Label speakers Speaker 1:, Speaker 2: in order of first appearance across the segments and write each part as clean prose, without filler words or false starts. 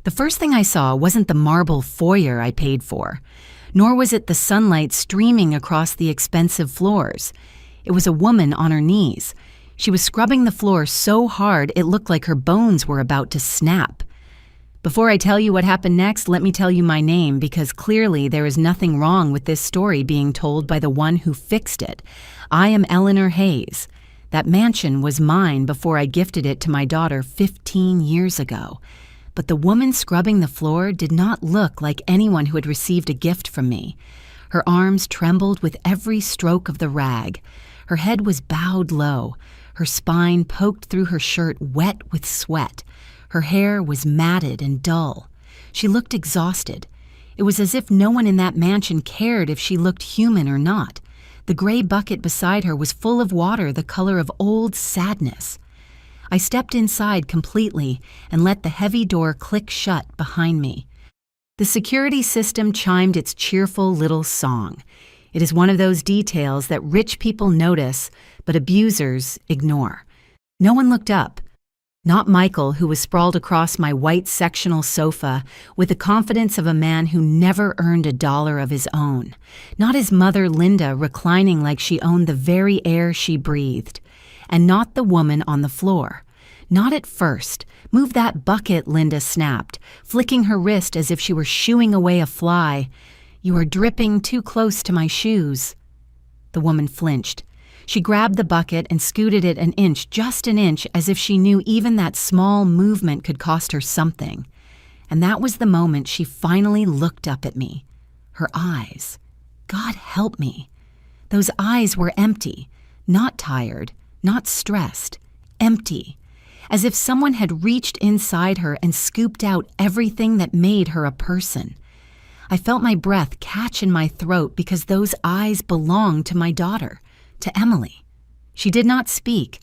Speaker 1: The first thing I saw wasn't the marble foyer I paid for, nor was it the sunlight streaming across the expensive floors. It was a woman on her knees. She was scrubbing the floor so hard it looked like her bones were about to snap. Before I tell you what happened next, let me tell you my name, because clearly there is nothing wrong with this story being told by the one who fixed it. I am Eleanor Hayes. That mansion was mine before I gifted it to my daughter 15 years ago. But the woman scrubbing the floor did not look like anyone who had received a gift from me. Her arms trembled with every stroke of the rag. Her head was bowed low. Her spine poked through her shirt wet with sweat. Her hair was matted and dull. She looked exhausted. It was as if no one in that mansion cared if she looked human or not. The gray bucket beside her was full of water the color of old sadness. I stepped inside completely and let the heavy door click shut behind me. The security system chimed its cheerful little song. It is one of those details that rich people notice, but abusers ignore. No one looked up. Not Michael, who was sprawled across my white sectional sofa with the confidence of a man who never earned a dollar of his own. Not his mother, Linda, reclining like she owned the very air she breathed. And not the woman on the floor. Not at first. Move that bucket, Linda snapped, flicking her wrist as if she were shooing away a fly. You are dripping too close to my shoes. The woman flinched. She grabbed the bucket and scooted it an inch, just an inch, as if she knew even that small movement could cost her something. And that was the moment she finally looked up at me. Her eyes. God help me. Those eyes were empty, not tired, not stressed, empty, as if someone had reached inside her and scooped out everything that made her a person. I felt my breath catch in my throat because those eyes belonged to my daughter, to Emily. She did not speak.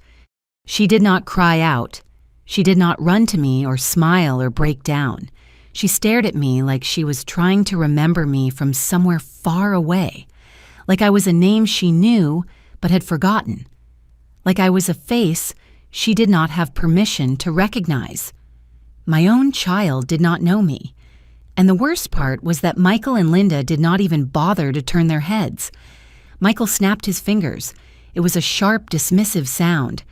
Speaker 1: She did not cry out. She did not run to me or smile or break down. She stared at me like she was trying to remember me from somewhere far away, like I was a name she knew but had forgotten. Like I was a face she did not have permission to recognize. My own child did not know me. And the worst part was that Michael and Linda did not even bother to turn their heads. Michael snapped his fingers. It was a sharp, dismissive sound.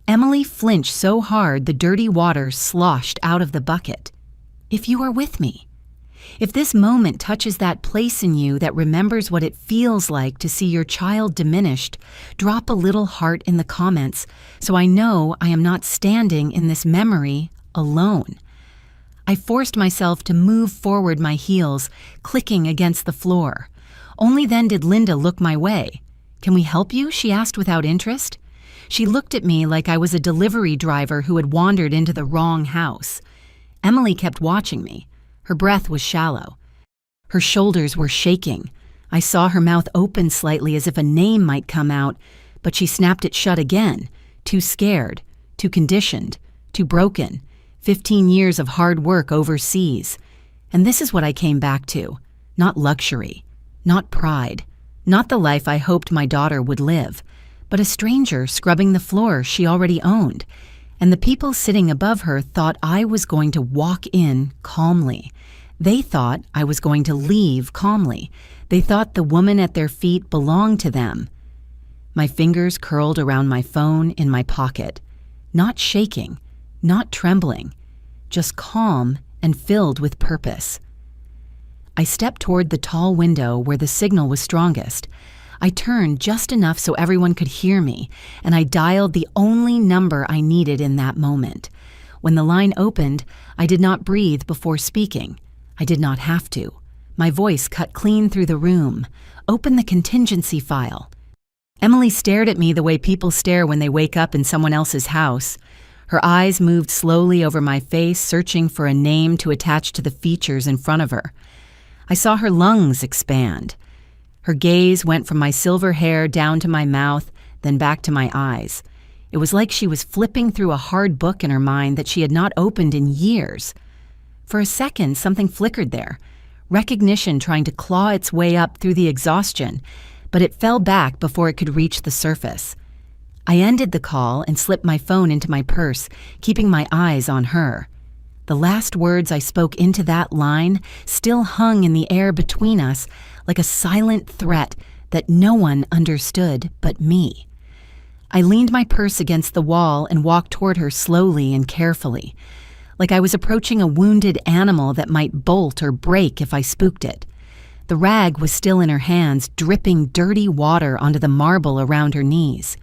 Speaker 1: Emily flinched so hard the dirty water sloshed out of the bucket. If you are with me. If this moment touches that place in you that remembers what it feels like to see your child diminished, drop a little heart in the comments so I know I am not standing in this memory alone. I forced myself to move forward my heels, clicking against the floor. Only then did Linda look my way. Can we help you? She asked without interest. She looked at me like I was a delivery driver who had wandered into the wrong house. Emily kept watching me. Her breath was shallow. Her shoulders were shaking. I saw her mouth open slightly as if a name might come out, but she snapped it shut again, too scared, too conditioned, too broken. 15 years of hard work overseas. And this is what I came back to. Not luxury, not pride, not the life I hoped my daughter would live, but a stranger scrubbing the floor she already owned. And the people sitting above her thought I was going to walk in calmly. They thought I was going to leave calmly. They thought the woman at their feet belonged to them. My fingers curled around my phone in my pocket, not shaking, not trembling, just calm and filled with purpose. I stepped toward the tall window where the signal was strongest. I turned just enough so everyone could hear me, and I dialed the only number I needed in that moment. When the line opened, I did not breathe before speaking. I did not have to. My voice cut clean through the room. Open the contingency file. Emily stared at me the way people stare when they wake up in someone else's house. Her eyes moved slowly over my face, searching for a name to attach to the features in front of her. I saw her lungs expand. Her gaze went from my silver hair down to my mouth, then back to my eyes. It was like she was flipping through a hard book in her mind that she had not opened in years. For a second, something flickered there, recognition trying to claw its way up through the exhaustion, but it fell back before it could reach the surface. I ended the call and slipped my phone into my purse, keeping my eyes on her. The last words I spoke into that line still hung in the air between us like a silent threat that no one understood but me. I leaned my purse against the wall and walked toward her slowly and carefully, like I was approaching a wounded animal that might bolt or break if I spooked it. The rag was still in her hands, dripping dirty water onto the marble around her knees.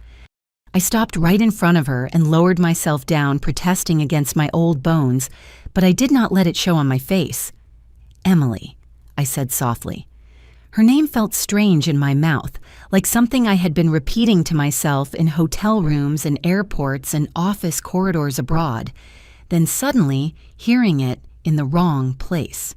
Speaker 1: I stopped right in front of her and lowered myself down, protesting against my old bones, but I did not let it show on my face. "Emily," I said softly. Her name felt strange in my mouth, like something I had been repeating to myself in hotel rooms and airports and office corridors abroad, then suddenly hearing it in the wrong place.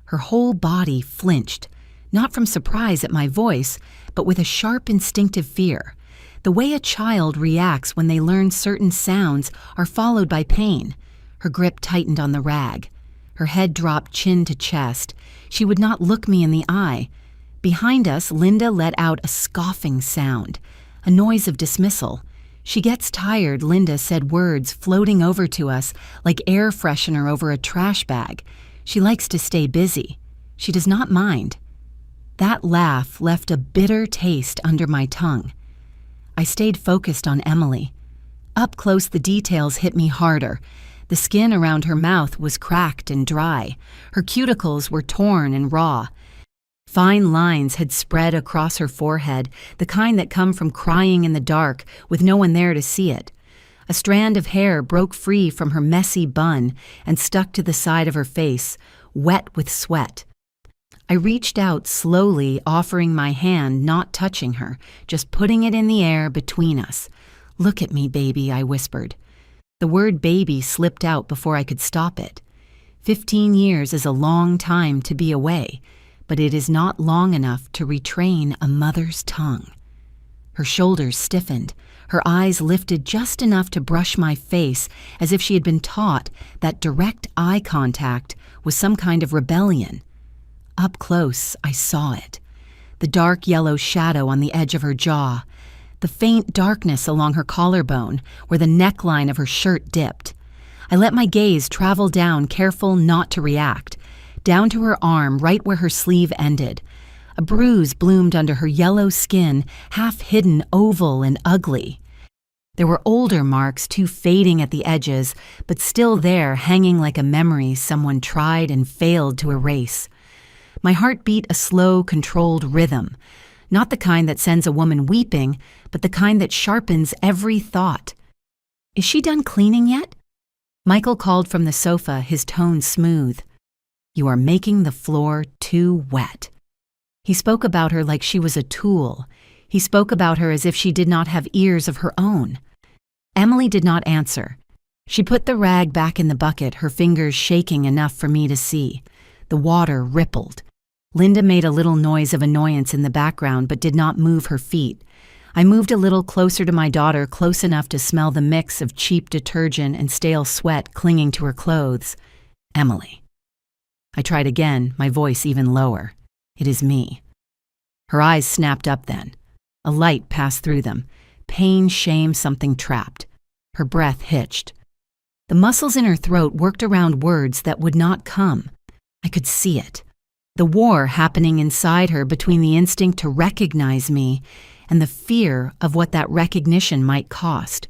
Speaker 1: Her whole body flinched, not from surprise at my voice, but with a sharp instinctive fear, the way a child reacts when they learn certain sounds are followed by pain. Her grip tightened on the rag. Her head dropped chin to chest. She would not look me in the eye. Behind us, Linda let out a scoffing sound, a noise of dismissal. "She gets tired," Linda said, words floating over to us like air freshener over a trash bag. "She likes to stay busy. She does not mind." That laugh left a bitter taste under my tongue. I stayed focused on Emily. Up close, the details hit me harder. The skin around her mouth was cracked and dry. Her cuticles were torn and raw. Fine lines had spread across her forehead, the kind that come from crying in the dark with no one there to see it. A strand of hair broke free from her messy bun and stuck to the side of her face, wet with sweat. I reached out slowly, offering my hand, not touching her, just putting it in the air between us. "Look at me, baby," I whispered. The word baby slipped out before I could stop it. 15 years is a long time to be away, but it is not long enough to retrain a mother's tongue. Her shoulders stiffened. Her eyes lifted just enough to brush my face, as if she had been taught that direct eye contact was some kind of rebellion. Up close, I saw it. The dark yellow shadow on the edge of her jaw, the faint darkness along her collarbone where the neckline of her shirt dipped. I let my gaze travel down, careful not to react, down to her arm right where her sleeve ended. A bruise bloomed under her yellow skin, half-hidden, oval, and ugly. There were older marks, too fading at the edges, but still there, hanging like a memory someone tried and failed to erase. My heart beat a slow, controlled rhythm, not the kind that sends a woman weeping, but the kind that sharpens every thought. "Is she done cleaning yet?" Michael called from the sofa, his tone smooth. "You are making the floor too wet." He spoke about her like she was a tool. He spoke about her as if she did not have ears of her own. Emily did not answer. She put the rag back in the bucket, her fingers shaking enough for me to see. The water rippled. Linda made a little noise of annoyance in the background but did not move her feet. I moved a little closer to my daughter, close enough to smell the mix of cheap detergent and stale sweat clinging to her clothes. "Emily." I tried again, my voice even lower. "It is me." Her eyes snapped up then. A light passed through them. Pain, shame, something trapped. Her breath hitched. The muscles in her throat worked around words that would not come. I could see it. The war happening inside her between the instinct to recognize me and the fear of what that recognition might cost.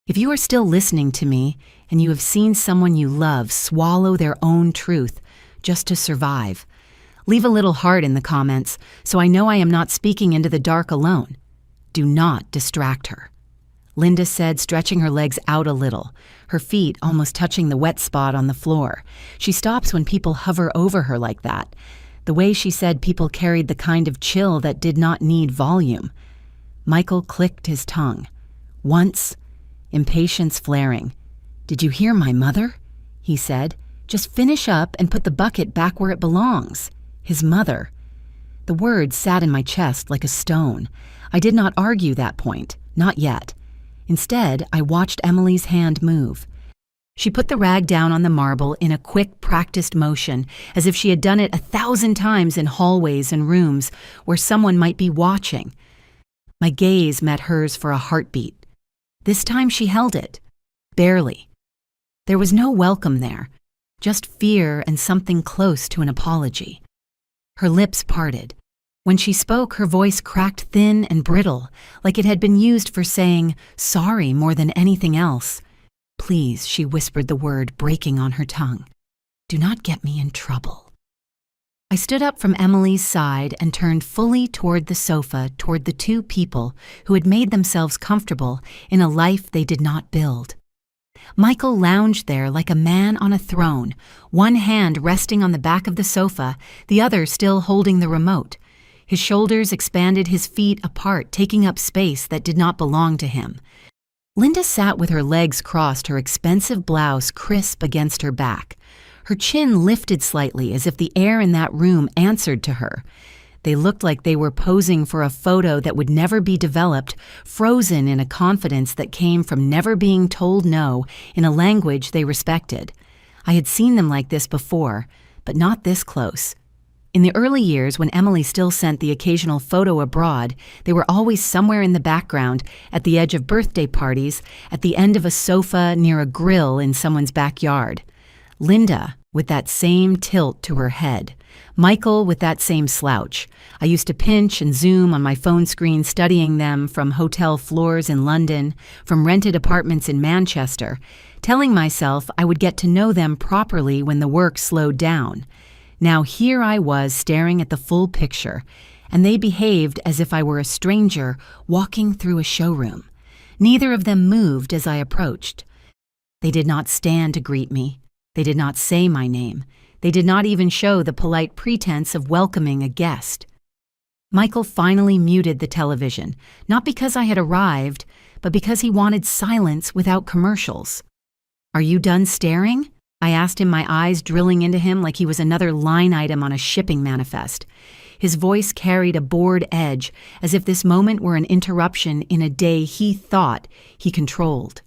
Speaker 1: If you are still listening to me and you have seen someone you love swallow their own truth just to survive, leave a little heart in the comments so I know I am not speaking into the dark alone. Do not distract her. Linda said, stretching her legs out a little, her feet almost touching the wet spot on the floor. She stops when people hover over her like that. The way she said people carried the kind of chill that did not need volume. Michael clicked his tongue. Once, impatience flaring. "Did you hear my mother?" he said. "Just finish up and put the bucket back where it belongs." His mother. The word sat in my chest like a stone. I did not argue that point, not yet. Instead, I watched Emily's hand move. She put the rag down on the marble in a quick, practiced motion, as if she had done it 1,000 times in hallways and rooms where someone might be watching. My gaze met hers for a heartbeat. This time she held it. Barely. There was no welcome there, just fear and something close to an apology. Her lips parted. When she spoke, her voice cracked thin and brittle, like it had been used for saying sorry more than anything else. "Please," she whispered the word breaking on her tongue. "Do not get me in trouble." I stood up from Emily's side and turned fully toward the sofa, toward the two people who had made themselves comfortable in a life they did not build. Michael lounged there like a man on a throne, one hand resting on the back of the sofa, the other still holding the remote. His shoulders expanded, his feet apart, taking up space that did not belong to him. Linda sat with her legs crossed, her expensive blouse crisp against her back. Her chin lifted slightly as if the air in that room answered to her. They looked like they were posing for a photo that would never be developed, frozen in a confidence that came from never being told no in a language they respected. I had seen them like this before, but not this close. In the early years, when Emily still sent the occasional photo abroad, they were always somewhere in the background, at the edge of birthday parties, at the end of a sofa, near a grill in someone's backyard. Linda, with that same tilt to her head. Michael, with that same slouch. I used to pinch and zoom on my phone screen, studying them from hotel floors in London, from rented apartments in Manchester, telling myself I would get to know them properly when the work slowed down. Now here I was staring at the full picture, and they behaved as if I were a stranger walking through a showroom. Neither of them moved as I approached. They did not stand to greet me. They did not say my name. They did not even show the polite pretense of welcoming a guest. Michael finally muted the television, not because I had arrived, but because he wanted silence without commercials. "Are you done staring?" I asked him, my eyes drilling into him like he was another line item on a shipping manifest. His voice carried a bored edge, as if this moment were an interruption in a day he thought he controlled.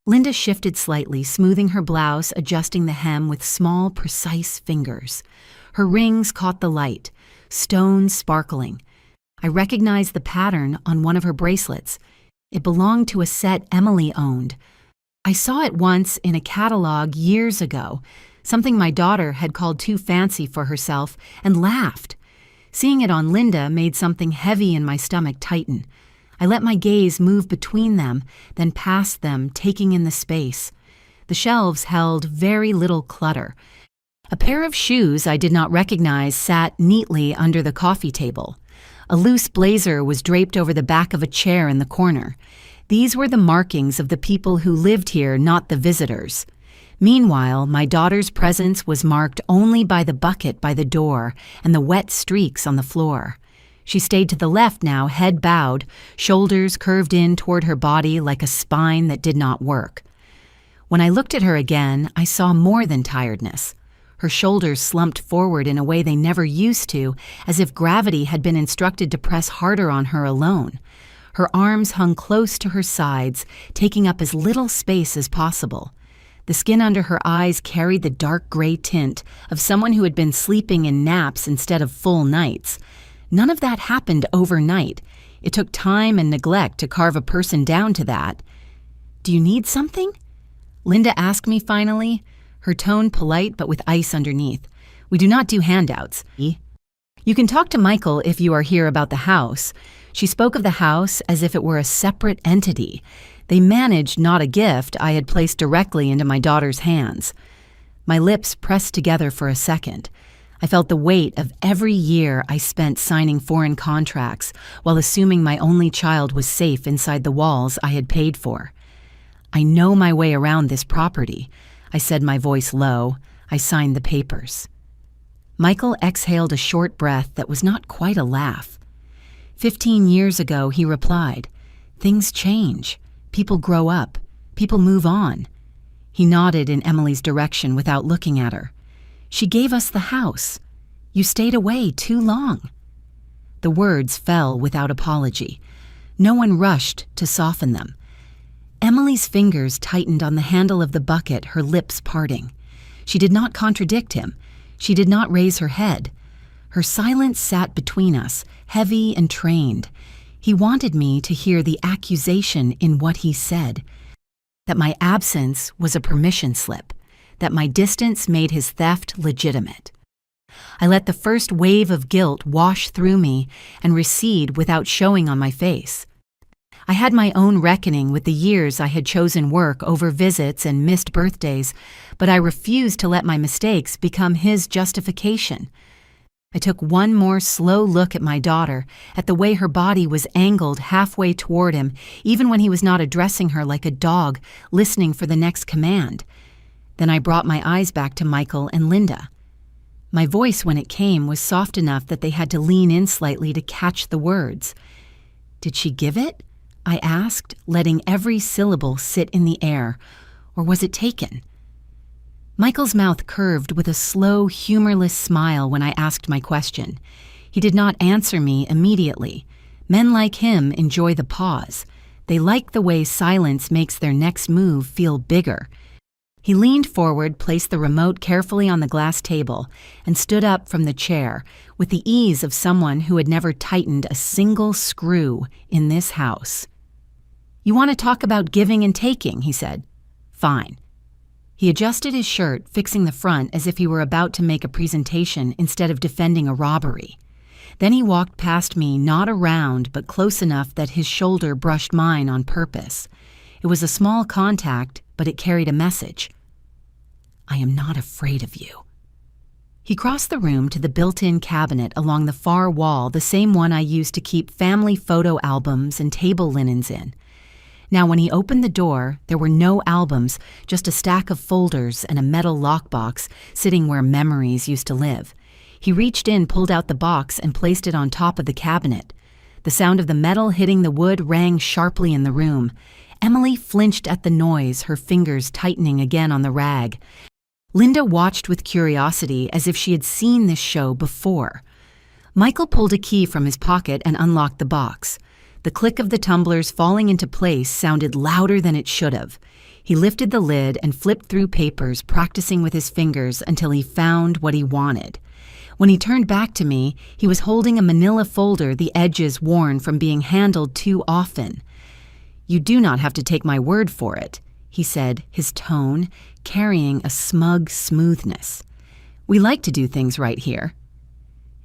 Speaker 1: Linda shifted slightly, smoothing her blouse, adjusting the hem with small, precise fingers. Her rings caught the light, stones sparkling. I recognized the pattern on one of her bracelets. It belonged to a set Emily owned. I saw it once in a catalog years ago, something my daughter had called too fancy for herself, and laughed. Seeing it on Linda made something heavy in my stomach tighten. I let my gaze move between them, then past them, taking in the space. The shelves held very little clutter. A pair of shoes I did not recognize sat neatly under the coffee table. A loose blazer was draped over the back of a chair in the corner. These were the markings of the people who lived here, not the visitors. Meanwhile, my daughter's presence was marked only by the bucket by the door and the wet streaks on the floor. She stayed to the left now, head bowed, shoulders curved in toward her body like a spine that did not work. When I looked at her again, I saw more than tiredness. Her shoulders slumped forward in a way they never used to, as if gravity had been instructed to press harder on her alone. Her arms hung close to her sides, taking up as little space as possible. The skin under her eyes carried the dark gray tint of someone who had been sleeping in naps instead of full nights. None of that happened overnight. It took time and neglect to carve a person down to that. "Do you need something?" Linda asked me finally, her tone polite but with ice underneath. "We do not do handouts. You can talk to Michael if you are here about the house." She spoke of the house as if it were a separate entity. They managed not a gift I had placed directly into my daughter's hands. My lips pressed together for a second. I felt the weight of every year I spent signing foreign contracts while assuming my only child was safe inside the walls I had paid for. "I know my way around this property," I said, my voice low. I signed the papers. Michael exhaled a short breath that was not quite a laugh. 15 years ago, he replied, "Things change. People grow up. People move on." He nodded in Emily's direction without looking at her. "She gave us the house. You stayed away too long." The words fell without apology. No one rushed to soften them. Emily's fingers tightened on the handle of the bucket, her lips parting. She did not contradict him. She did not raise her head. Her silence sat between us, heavy and trained. He wanted me to hear the accusation in what he said. that my absence was a permission slip, that my distance made his theft legitimate. I let the first wave of guilt wash through me and recede without showing on my face. I had my own reckoning with the years I had chosen work over visits and missed birthdays, but I refused to let my mistakes become his justification. I took one more slow look at my daughter, at the way her body was angled halfway toward him, even when he was not addressing her like a dog listening for the next command. Then I brought my eyes back to Michael and Linda. My voice, when it came, was soft enough that they had to lean in slightly to catch the words. "Did she give it?" I asked, letting every syllable sit in the air. Or was it taken? Michael's mouth curved with a slow, humorless smile when I asked my question. He did not answer me immediately. Men like him enjoy the pause. They like the way silence makes their next move feel bigger. He leaned forward, placed the remote carefully on the glass table, and stood up from the chair with the ease of someone who had never tightened a single screw in this house. "You want to talk about giving and taking," he said. "Fine." He adjusted his shirt, fixing the front as if he were about to make a presentation instead of defending a robbery. Then he walked past me, not around, but close enough that his shoulder brushed mine on purpose. It was a small contact, but it carried a message. "I am not afraid of you." He crossed the room to the built-in cabinet along the far wall, the same one I used to keep family photo albums and table linens in. Now, when he opened the door, there were no albums, just a stack of folders and a metal lockbox sitting where memories used to live. He reached in, pulled out the box, and placed it on top of the cabinet. The sound of the metal hitting the wood rang sharply in the room. Emily flinched at the noise, her fingers tightening again on the rag. Linda watched with curiosity as if she had seen this show before. Michael pulled a key from his pocket and unlocked the box. The click of the tumblers falling into place sounded louder than it should have. He lifted the lid and flipped through papers, practicing with his fingers until he found what he wanted. When he turned back to me, he was holding a manila folder, the edges worn from being handled too often. "You do not have to take my word for it," he said, his tone carrying a smug smoothness. "We like to do things right here."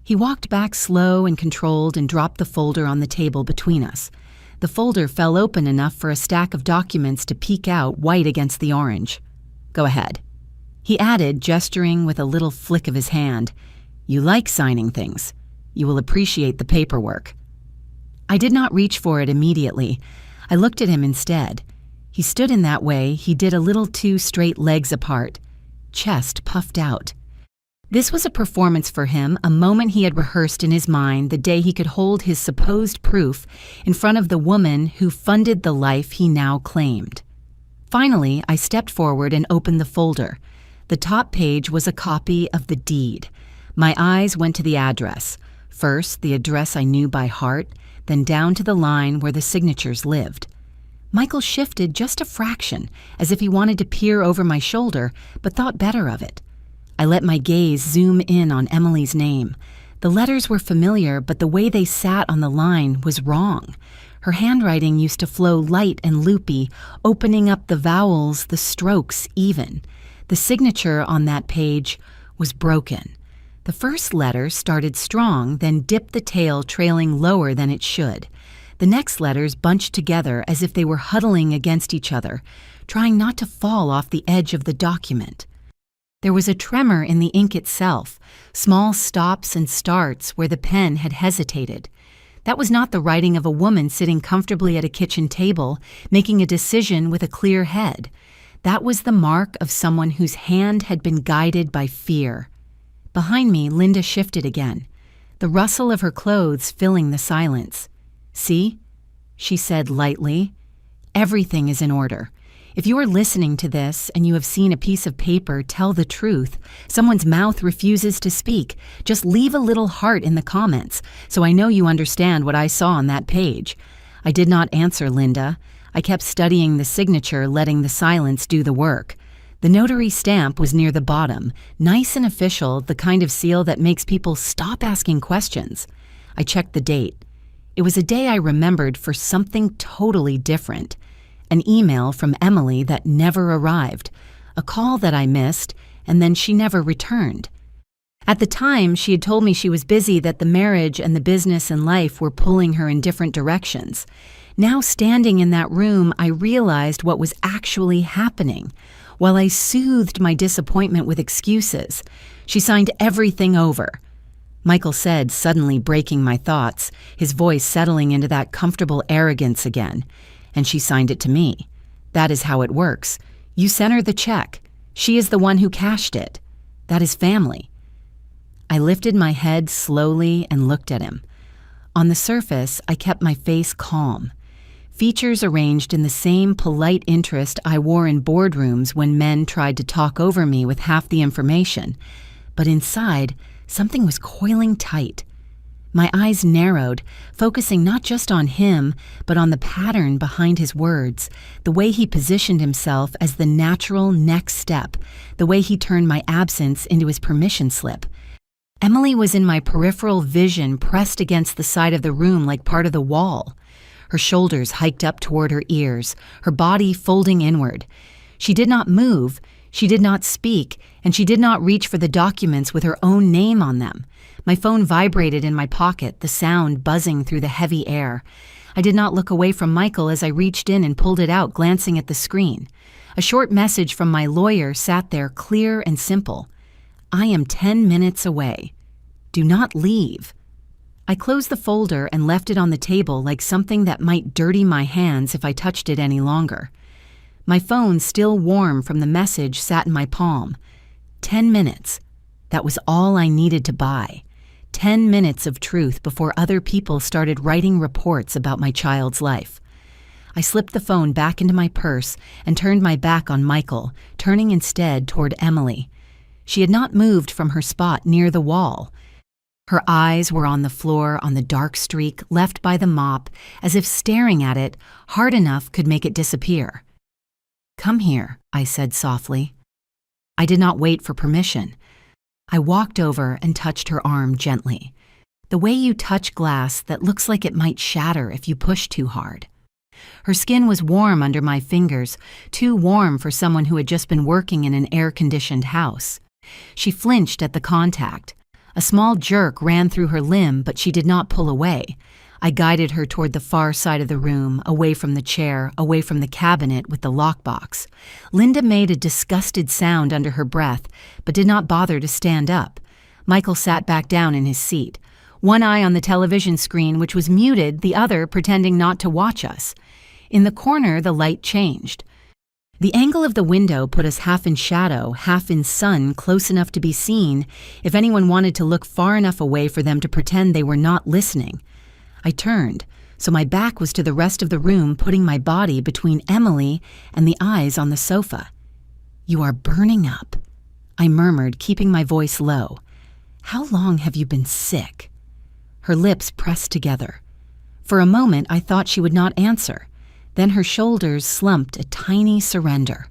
Speaker 1: He walked back slow and controlled and dropped the folder on the table between us. The folder fell open enough for a stack of documents to peek out white against the orange. "Go ahead." He added, gesturing with a little flick of his hand, "You like signing things. You will appreciate the paperwork." I did not reach for it immediately. I looked at him instead. He stood in that way he did a little too straight legs apart, chest puffed out. This was a performance for him, a moment he had rehearsed in his mind the day he could hold his supposed proof in front of the woman who funded the life he now claimed. Finally, I stepped forward and opened the folder. The top page was a copy of the deed. My eyes went to the address. First, the address I knew by heart, then down to the line where the signatures lived. Michael shifted just a fraction, as if he wanted to peer over my shoulder, but thought better of it. I let my gaze zoom in on Emily's name. The letters were familiar, but the way they sat on the line was wrong. Her handwriting used to flow light and loopy, opening up the vowels, the strokes even. The signature on that page was broken. The first letter started strong, then dipped the tail, trailing lower than it should. The next letters bunched together as if they were huddling against each other, trying not to fall off the edge of the document. There was a tremor in the ink itself, small stops and starts where the pen had hesitated. That was not the writing of a woman sitting comfortably at a kitchen table, making a decision with a clear head. That was the mark of someone whose hand had been guided by fear. Behind me, Linda shifted again, the rustle of her clothes filling the silence. "See?" she said lightly. "Everything is in order. If you are listening to this and you have seen a piece of paper tell the truth, someone's mouth refuses to speak, just leave a little heart in the comments so I know you understand what I saw on that page." I did not answer Linda. I kept studying the signature, letting the silence do the work. The notary stamp was near the bottom, nice and official, the kind of seal that makes people stop asking questions. I checked the date. It was a day I remembered for something totally different. an email from Emily that never arrived, a call that I missed, and then she never returned. At the time, she had told me she was busy, that the marriage and the business and life were pulling her in different directions. Now, standing in that room, I realized what was actually happening. While I soothed my disappointment with excuses, she signed everything over. Michael said, suddenly breaking my thoughts, his voice settling into that comfortable arrogance again. And she signed it to me. That is how it works. You sent her the check. She is the one who cashed it. That is family. I lifted my head slowly and looked at him. On the surface, I kept my face calm. Features arranged in the same polite interest I wore in boardrooms when men tried to talk over me with half the information. But inside, something was coiling tight. My eyes narrowed, focusing not just on him, but on the pattern behind his words, the way he positioned himself as the natural next step, the way he turned my absence into his permission slip. Emily was in my peripheral vision, pressed against the side of the room like part of the wall. Her shoulders hiked up toward her ears, her body folding inward. She did not move, she did not speak, and she did not reach for the documents with her own name on them. My phone vibrated in my pocket, the sound buzzing through the heavy air. I did not look away from Michael as I reached in and pulled it out, glancing at the screen. A short message from my lawyer sat there, clear and simple. I am 10 minutes away. Do not leave. I closed the folder and left it on the table like something that might dirty my hands if I touched it any longer. My phone, still warm from the message, sat in my palm. 10 minutes. That was all I needed to buy. 10 minutes of truth before other people started writing reports about my child's life. I slipped the phone back into my purse and turned my back on Michael, turning instead toward Emily. She had not moved from her spot near the wall. Her eyes were on the floor, on the dark streak left by the mop, as if staring at it hard enough could make it disappear. "Come here," I said softly. I did not wait for permission. I walked over and touched her arm gently, the way you touch glass that looks like it might shatter if you push too hard. Her skin was warm under my fingers, too warm for someone who had just been working in an air-conditioned house. She flinched at the contact. A small jerk ran through her limb, but she did not pull away. I guided her toward the far side of the room, away from the chair, away from the cabinet with the lockbox. Linda made a disgusted sound under her breath, but did not bother to stand up. Michael sat back down in his seat, one eye on the television screen, which was muted, the other pretending not to watch us. In the corner, the light changed. The angle of the window put us half in shadow, half in sun, close enough to be seen if anyone wanted to look far enough away for them to pretend they were not listening. I turned, so my back was to the rest of the room, putting my body between Emily and the eyes on the sofa. "You are burning up," I murmured, keeping my voice low. "How long have you been sick?" Her lips pressed together. For a moment, I thought she would not answer. Then her shoulders slumped a tiny surrender.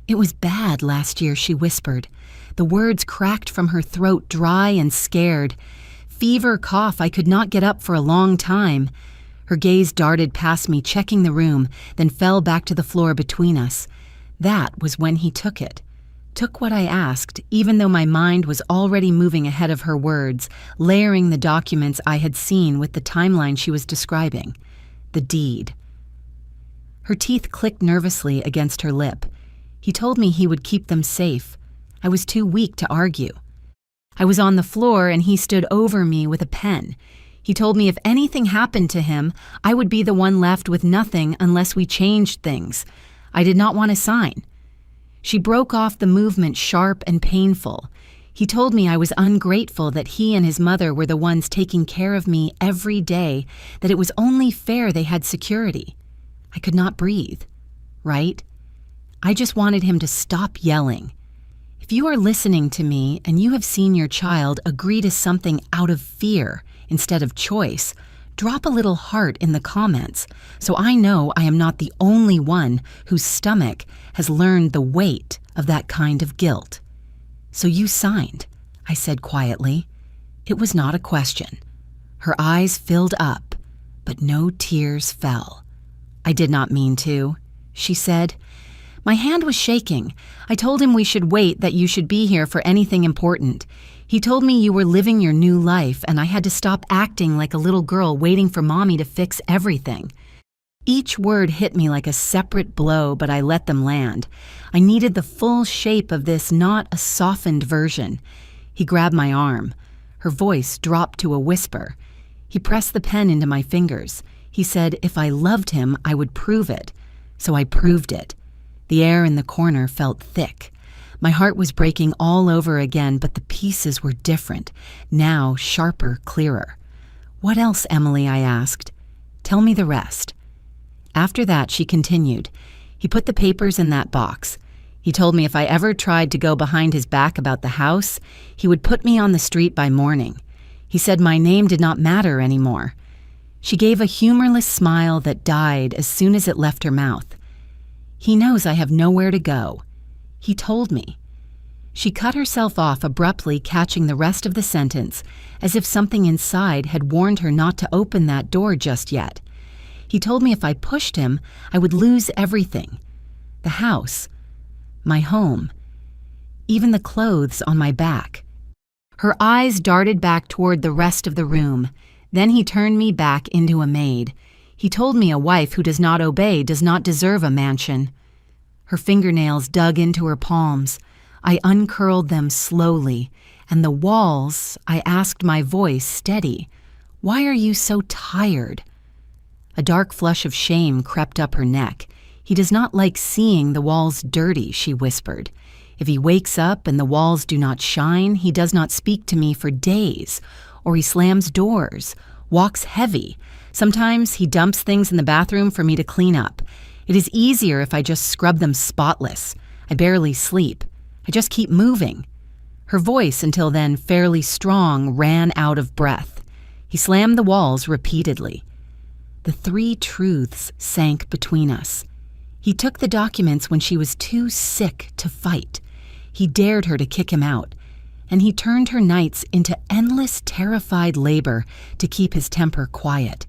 Speaker 1: "It was bad last year," she whispered. The words cracked from her throat, dry and scared. "Fever, cough, I could not get up for a long time." Her gaze darted past me, checking the room, then fell back to the floor between us. That was when he took it. Took what I asked, even though my mind was already moving ahead of her words, layering the documents I had seen with the timeline she was describing. The deed. Her teeth clicked nervously against her lip. He told me he would keep them safe. I was too weak to argue. I was on the floor and he stood over me with a pen. He told me if anything happened to him, I would be the one left with nothing unless we changed things. I did not want to sign. She broke off the movement, sharp and painful. He told me I was ungrateful, that he and his mother were the ones taking care of me every day, that it was only fair they had security. I could not breathe. Right? I just wanted him to stop yelling. If you are listening to me and you have seen your child agree to something out of fear instead of choice, drop a little heart in the comments so I know I am not the only one whose stomach has learned the weight of that kind of guilt. "So you signed," I said quietly. It was not a question. Her eyes filled up, but no tears fell. I did not mean to. she said. My hand was shaking. I told him we should wait, that you should be here for anything important. He told me you were living your new life, and I had to stop acting like a little girl waiting for Mommy to fix everything. Each word hit me like a separate blow, but I let them land. I needed the full shape of this, not a softened version. He grabbed my arm. Her voice dropped to a whisper. He pressed the pen into my fingers. He said if I loved him, I would prove it. So I proved it. The air in the corner felt thick. My heart was breaking all over again, but the pieces were different, now sharper, clearer. What else, Emily? I asked. Tell me the rest. After that, she continued. He put the papers in that box. He told me if I ever tried to go behind his back about the house, he would put me on the street by morning. He said my name did not matter anymore. She gave a humorless smile that died as soon as it left her mouth. He knows I have nowhere to go. He told me. She cut herself off abruptly, catching the rest of the sentence, as if something inside had warned her not to open that door just yet. He told me if I pushed him, I would lose everything. The house, my home, even the clothes on my back. Her eyes darted back toward the rest of the room. Then he turned me back into a maid. He told me a wife who does not obey does not deserve a mansion. Her fingernails dug into her palms. I uncurled them slowly, and the walls, I asked, my voice steady, "Why are you so tired?" A dark flush of shame crept up her neck. He does not like seeing the walls dirty, she whispered. If he wakes up and the walls do not shine, he does not speak to me for days, or he slams doors, walks heavy. Sometimes he dumps things in the bathroom for me to clean up. It is easier if I just scrub them spotless. I barely sleep. I just keep moving. Her voice, until then fairly strong, ran out of breath. He slammed the walls repeatedly. The three truths sank between us. He took the documents when she was too sick to fight. He dared her to kick him out, and he turned her nights into endless, terrified labor to keep his temper quiet.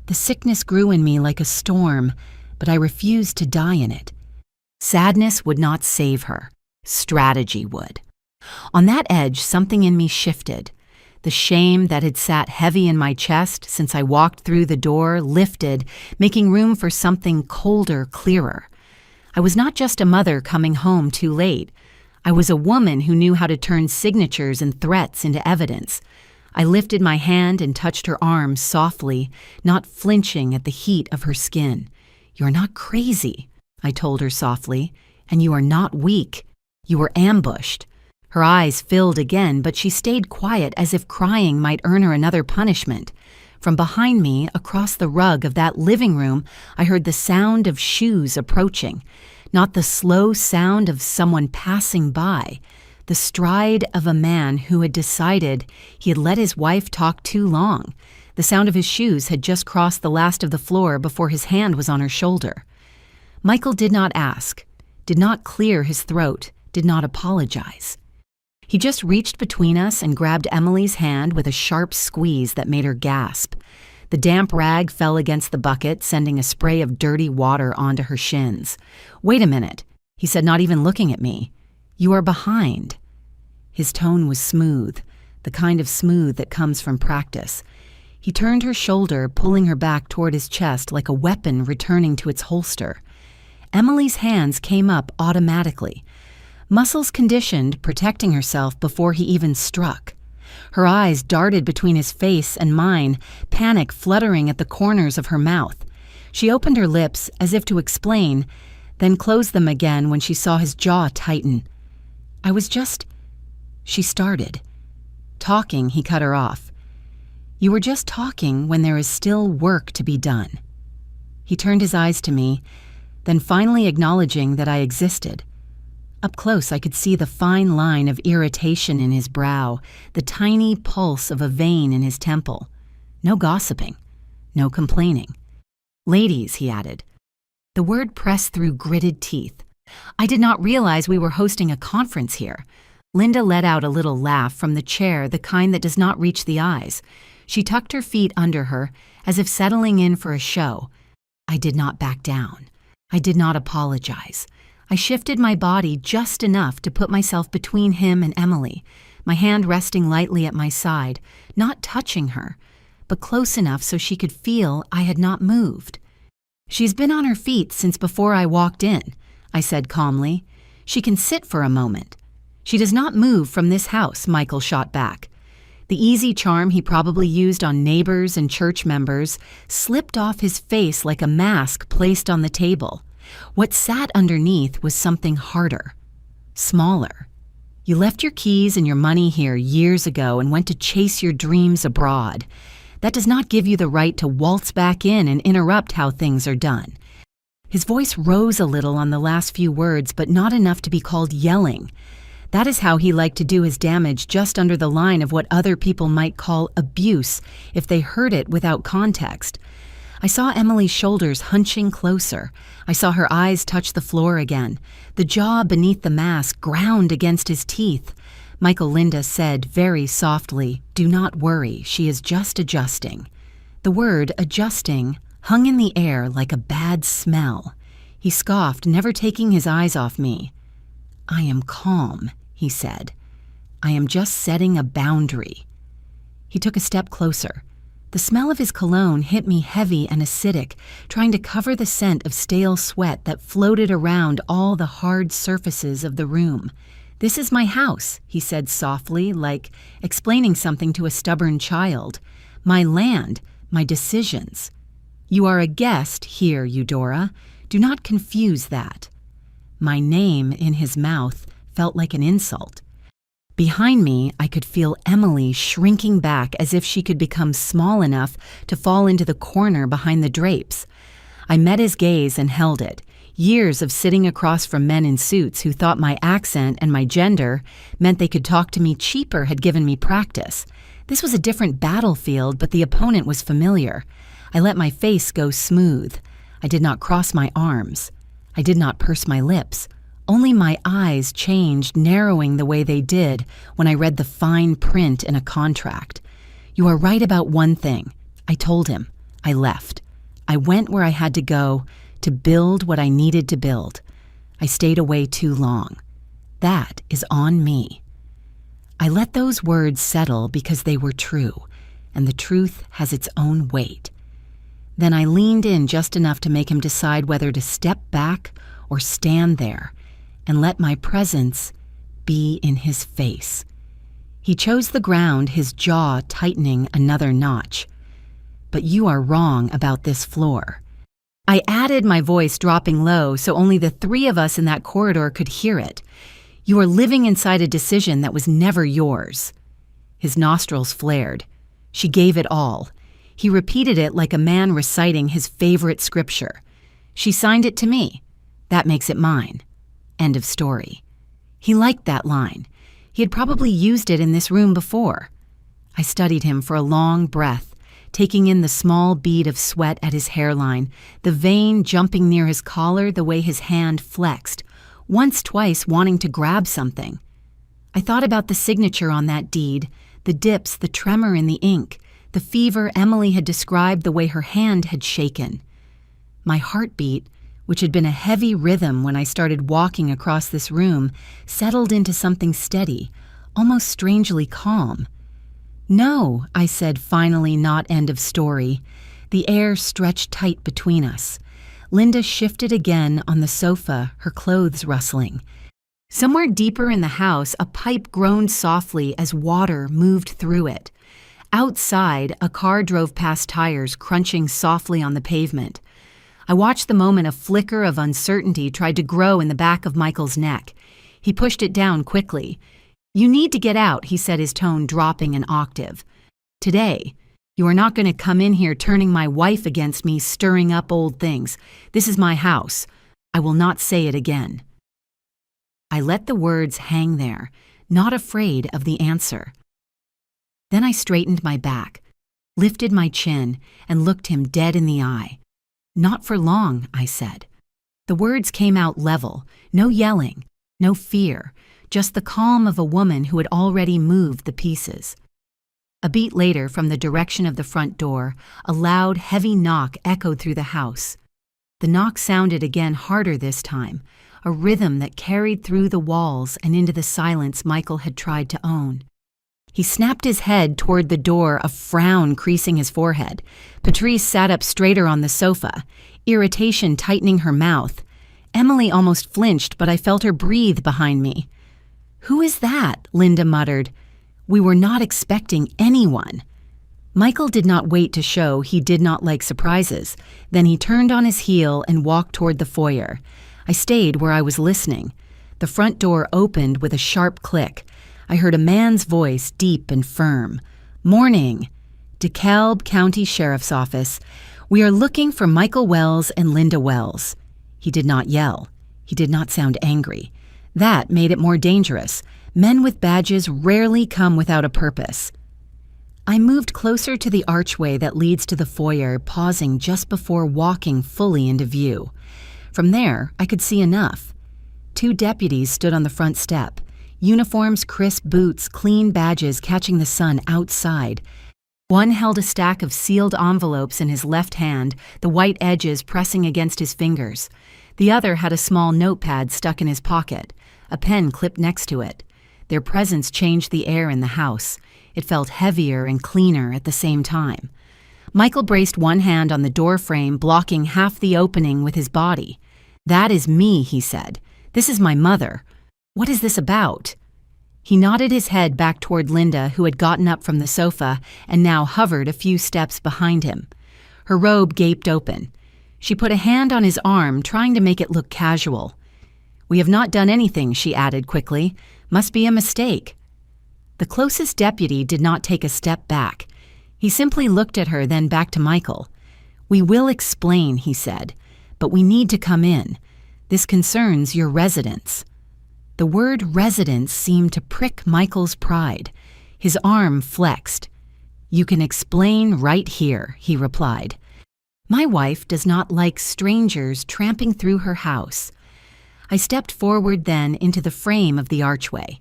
Speaker 1: The sickness grew in me like a storm, but I refused to die in it. Sadness would not save her. Strategy would. On that edge, something in me shifted. The shame that had sat heavy in my chest since I walked through the door lifted, making room for something colder, clearer. I was not just a mother coming home too late. I was a woman who knew how to turn signatures and threats into evidence. I lifted my hand and touched her arm softly, not flinching at the heat of her skin. "You're not crazy," I told her softly, "and you are not weak. You were ambushed." Her eyes filled again, but she stayed quiet as if crying might earn her another punishment. From behind me, across the rug of that living room, I heard the sound of shoes approaching. Not the slow sound of someone passing by, the stride of a man who had decided he had let his wife talk too long. The sound of his shoes had just crossed the last of the floor before his hand was on her shoulder. Michael did not ask, did not clear his throat, did not apologize. He just reached between us and grabbed Emily's hand with a sharp squeeze that made her gasp. The damp rag fell against the bucket, sending a spray of dirty water onto her shins. "Wait a minute," he said, not even looking at me. "You are behind." His tone was smooth, the kind of smooth that comes from practice. He turned her shoulder, pulling her back toward his chest like a weapon returning to its holster. Emily's hands came up automatically. Muscles conditioned, protecting herself before he even struck. Her eyes darted between his face and mine, panic fluttering at the corners of her mouth. She opened her lips as if to explain, then closed them again when she saw his jaw tighten. She started. Talking, he cut her off. "You were just talking when there is still work to be done." He turned his eyes to me, then finally acknowledging that I existed. Up close, I could see the fine line of irritation in his brow, the tiny pulse of a vein in his temple. No gossiping, no complaining. "Ladies," he added. The word pressed through gritted teeth. I did not realize we were hosting a conference here. Linda let out a little laugh from the chair, the kind that does not reach the eyes. She tucked her feet under her, as if settling in for a show. I did not back down. I did not apologize. I shifted my body just enough to put myself between him and Emily, my hand resting lightly at my side, not touching her, but close enough so she could feel I had not moved. "She's been on her feet since before I walked in," I said calmly. "She can sit for a moment." "She does not move from this house," Michael shot back. The easy charm he probably used on neighbors and church members slipped off his face like a mask placed on the table. What sat underneath was something harder, smaller. "You left your keys and your money here years ago and went to chase your dreams abroad. That does not give you the right to waltz back in and interrupt how things are done." His voice rose a little on the last few words, but not enough to be called yelling. That is how he liked to do his damage, just under the line of what other people might call abuse if they heard it without context. I saw Emily's shoulders hunching closer. I saw her eyes touch the floor again. The jaw beneath the mask ground against his teeth. Michael Linda said very softly, "Do not worry, she is just adjusting." The word adjusting hung in the air like a bad smell. He scoffed, never taking his eyes off me. "I am calm," he said. "I am just setting a boundary." He took a step closer. The smell of his cologne hit me heavy and acidic, trying to cover the scent of stale sweat that floated around all the hard surfaces of the room. "This is my house," he said softly, like explaining something to a stubborn child. "My land, my decisions. You are a guest here, Eudora. Do not confuse that." My name in his mouth felt like an insult. Behind me, I could feel Emily shrinking back as if she could become small enough to fall into the corner behind the drapes. I met his gaze and held it. Years of sitting across from men in suits who thought my accent and my gender meant they could talk to me cheaper had given me practice. This was a different battlefield, but the opponent was familiar. I let my face go smooth. I did not cross my arms. I did not purse my lips. Only my eyes changed, narrowing the way they did when I read the fine print in a contract. "You are right about one thing," I told him. I left. I went where I had to go to build what I needed to build. I stayed away too long. That is on me. I let those words settle because they were true, and the truth has its own weight. Then I leaned in just enough to make him decide whether to step back or stand there and let my presence be in his face. He chose the ground, his jaw tightening another notch. "But you are wrong about this floor." I added, my voice dropping low so only the three of us in that corridor could hear it. "You are living inside a decision that was never yours." His nostrils flared. "She gave it all." He repeated it like a man reciting his favorite scripture. "She signed it to me. That makes it mine." End of story. He liked that line. He had probably used it in this room before. I studied him for a long breath, taking in the small bead of sweat at his hairline, the vein jumping near his collar, the way his hand flexed, twice wanting to grab something. I thought about the signature on that deed, the dips, the tremor in the ink, the fever Emily had described, the way her hand had shaken. My heartbeat, which had been a heavy rhythm when I started walking across this room, settled into something steady, almost strangely calm. "No," I said, finally, not end of story. The air stretched tight between us. Linda shifted again on the sofa, her clothes rustling. Somewhere deeper in the house, a pipe groaned softly as water moved through it. Outside, a car drove past tires crunching softly on the pavement. I watched the moment a flicker of uncertainty tried to grow in the back of Michael's neck. He pushed it down quickly. "You need to get out," he said, his tone dropping an octave. "Today. You are not going to come in here turning my wife against me, stirring up old things. This is my house. I will not say it again." I let the words hang there, not afraid of the answer. Then I straightened my back, lifted my chin, and looked him dead in the eye. "Not for long," I said. The words came out level, no yelling, no fear, just the calm of a woman who had already moved the pieces. A beat later, from the direction of the front door, a loud, heavy knock echoed through the house. The knock sounded again, harder this time, a rhythm that carried through the walls and into the silence Michael had tried to own. He snapped his head toward the door, a frown creasing his forehead. Patrice sat up straighter on the sofa, irritation tightening her mouth. Emily almost flinched, but I felt her breathe behind me. "Who is that?" Linda muttered. "We were not expecting anyone." Michael did not wait to show he did not like surprises. Then he turned on his heel and walked toward the foyer. I stayed where I was listening. The front door opened with a sharp click. I heard a man's voice, deep and firm. "Morning. DeKalb County Sheriff's Office. We are looking for Michael Wells and Linda Wells." He did not yell. He did not sound angry. That made it more dangerous. Men with badges rarely come without a purpose. I moved closer to the archway that leads to the foyer, pausing just before walking fully into view. From there, I could see enough. 2 deputies stood on the front step. Uniforms, crisp boots, clean badges catching the sun outside. One held a stack of sealed envelopes in his left hand, the white edges pressing against his fingers. The other had a small notepad stuck in his pocket, a pen clipped next to it. Their presence changed the air in the house. It felt heavier and cleaner at the same time. Michael braced one hand on the door frame, blocking half the opening with his body. "That is me," he said. "This is my mother. What is this about?" He nodded his head back toward Linda, who had gotten up from the sofa and now hovered a few steps behind him. Her robe gaped open. She put a hand on his arm, trying to make it look casual. "We have not done anything," she added quickly. "Must be a mistake." The closest deputy did not take a step back. He simply looked at her, then back to Michael. "We will explain," he said, "but we need to come in. This concerns your residence." The word residence seemed to prick Michael's pride. His arm flexed. "You can explain right here," he replied. "My wife does not like strangers tramping through her house." I stepped forward then into the frame of the archway.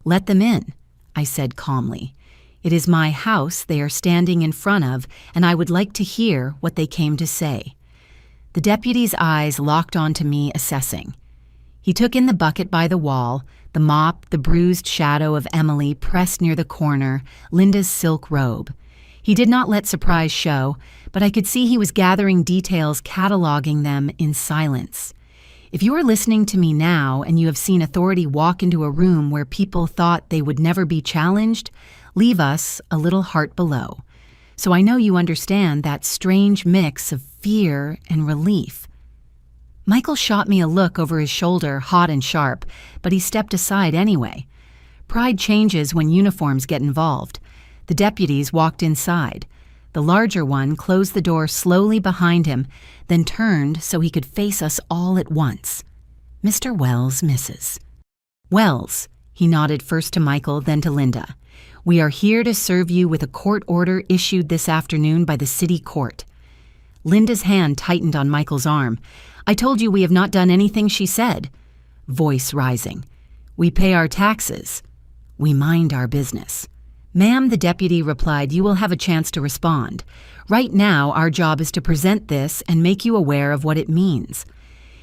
Speaker 1: "Let them in," I said calmly. "It is my house they are standing in front of, and I would like to hear what they came to say." The deputy's eyes locked onto me, assessing. He took in the bucket by the wall, the mop, the bruised shadow of Emily pressed near the corner, Linda's silk robe. He did not let surprise show, but I could see he was gathering details, cataloging them in silence. If you are listening to me now and you have seen authority walk into a room where people thought they would never be challenged, leave us a little heart below. So I know you understand that strange mix of fear and relief. Michael shot me a look over his shoulder, hot and sharp, but he stepped aside anyway. Pride changes when uniforms get involved. The deputies walked inside. The larger one closed the door slowly behind him, then turned so he could face us all at once. "Mr. Wells, Mrs. Wells," he nodded first to Michael, then to Linda. "We are here to serve you with a court order issued this afternoon by the city court." Linda's hand tightened on Michael's arm. "I told you we have not done anything," she said, voice rising. "We pay our taxes. We mind our business." "Ma'am," the deputy replied, "you will have a chance to respond. Right now, our job is to present this and make you aware of what it means."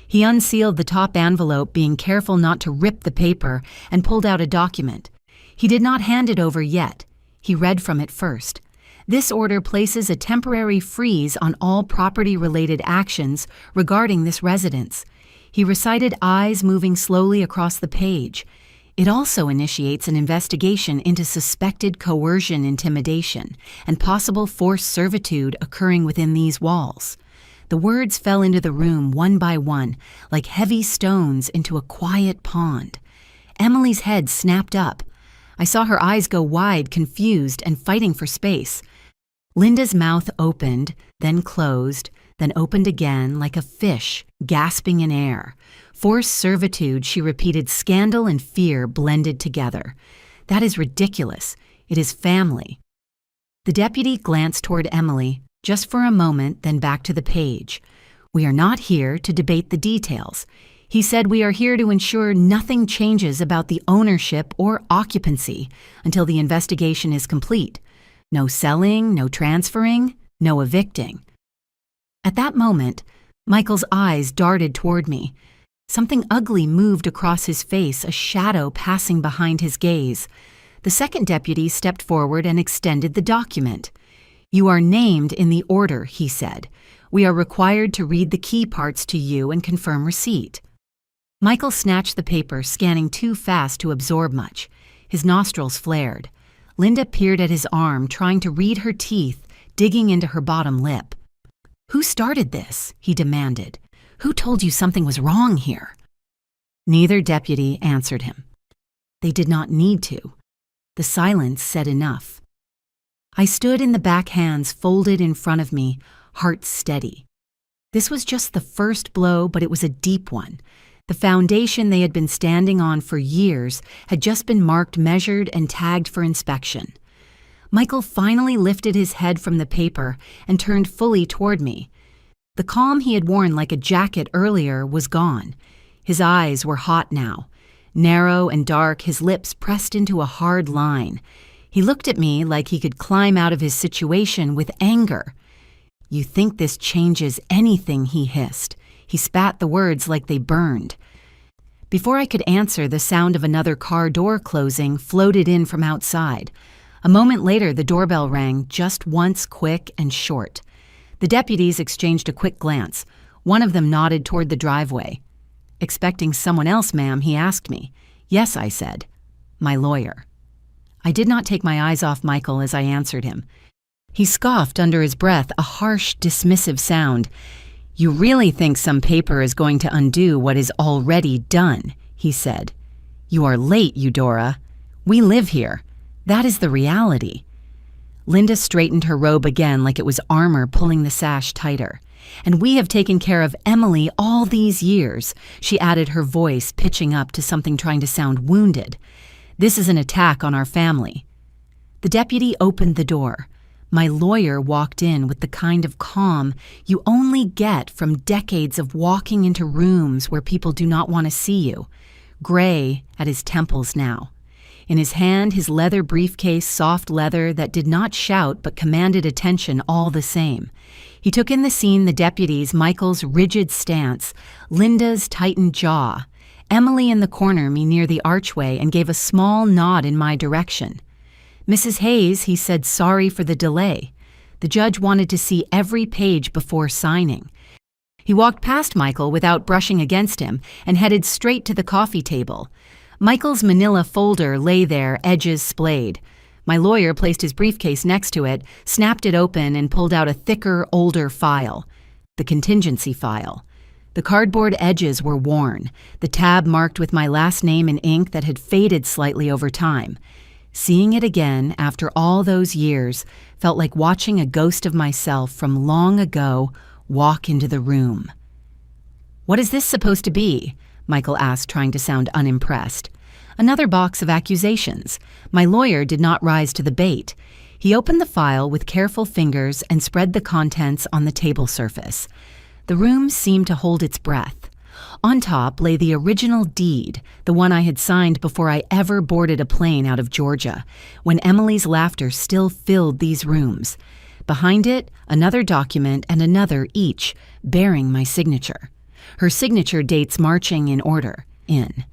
Speaker 1: He unsealed the top envelope, being careful not to rip the paper, and pulled out a document. He did not hand it over yet. He read from it first. "This order places a temporary freeze on all property-related actions regarding this residence." He recited, eyes moving slowly across the page. "It also initiates an investigation into suspected coercion, intimidation, and possible forced servitude occurring within these walls." The words fell into the room one by one, like heavy stones into a quiet pond. Emily's head snapped up. I saw her eyes go wide, confused and fighting for space. Linda's mouth opened, then closed, then opened again like a fish, gasping in air. Forced servitude, she repeated, scandal and fear blended together. "That is ridiculous. It is family." The deputy glanced toward Emily, just for a moment, then back to the page. "We are not here to debate the details." He said, "We are here to ensure nothing changes about the ownership or occupancy until the investigation is complete. No selling, no transferring, no evicting." At that moment, Michael's eyes darted toward me. Something ugly moved across his face, a shadow passing behind his gaze. The second deputy stepped forward and extended the document. "You are named in the order," he said. "We are required to read the key parts to you and confirm receipt." Michael snatched the paper, scanning too fast to absorb much. His nostrils flared. Linda peered at his arm, trying to read her teeth, digging into her bottom lip. "Who started this?" he demanded. "Who told you something was wrong here?" Neither deputy answered him. They did not need to. The silence said enough. I stood in the back hands folded in front of me, heart steady. This was just the first blow, but it was a deep one. The foundation they had been standing on for years had just been marked, measured, and tagged for inspection. Michael finally lifted his head from the paper and turned fully toward me. The calm he had worn like a jacket earlier was gone. His eyes were hot now. Narrow and dark, his lips pressed into a hard line. He looked at me like he could climb out of his situation with anger. "You think this changes anything?" he hissed. He spat the words like they burned. Before I could answer, the sound of another car door closing floated in from outside. A moment later, the doorbell rang, just once, quick and short. The deputies exchanged a quick glance. One of them nodded toward the driveway. "Expecting someone else, ma'am?" he asked me. "Yes," I said. "My lawyer." I did not take my eyes off Michael as I answered him. He scoffed under his breath, a harsh, dismissive sound. "You really think some paper is going to undo what is already done," he said. "You are late, Eudora. We live here. That is the reality." Linda straightened her robe again like it was armor pulling the sash tighter. "And we have taken care of Emily all these years," she added, her voice pitching up to something trying to sound wounded. "This is an attack on our family." The deputy opened the door. My lawyer walked in with the kind of calm you only get from decades of walking into rooms where people do not want to see you, gray at his temples now. In his hand, his leather briefcase, soft leather that did not shout but commanded attention all the same. He took in the scene, the deputies, Michael's rigid stance, Linda's tightened jaw, Emily in the corner, me near the archway, and gave a small nod in my direction. "Mrs. Hayes," he said, "sorry for the delay." The judge wanted to see every page before signing. He walked past Michael without brushing against him and headed straight to the coffee table. Michael's manila folder lay there, edges splayed. My lawyer placed his briefcase next to it, snapped it open, and pulled out a thicker, older file. The contingency file. The cardboard edges were worn, the tab marked with my last name in ink that had faded slightly over time. Seeing it again after all those years felt like watching a ghost of myself from long ago walk into the room. "What is this supposed to be?" Michael asked, trying to sound unimpressed. "Another box of accusations." My lawyer did not rise to the bait. He opened the file with careful fingers and spread the contents on the table surface. The room seemed to hold its breath. On top lay the original deed, the one I had signed before I ever boarded a plane out of Georgia, when Emily's laughter still filled these rooms. Behind it, another document and another, each bearing my signature. Her signature dates marching in order, in.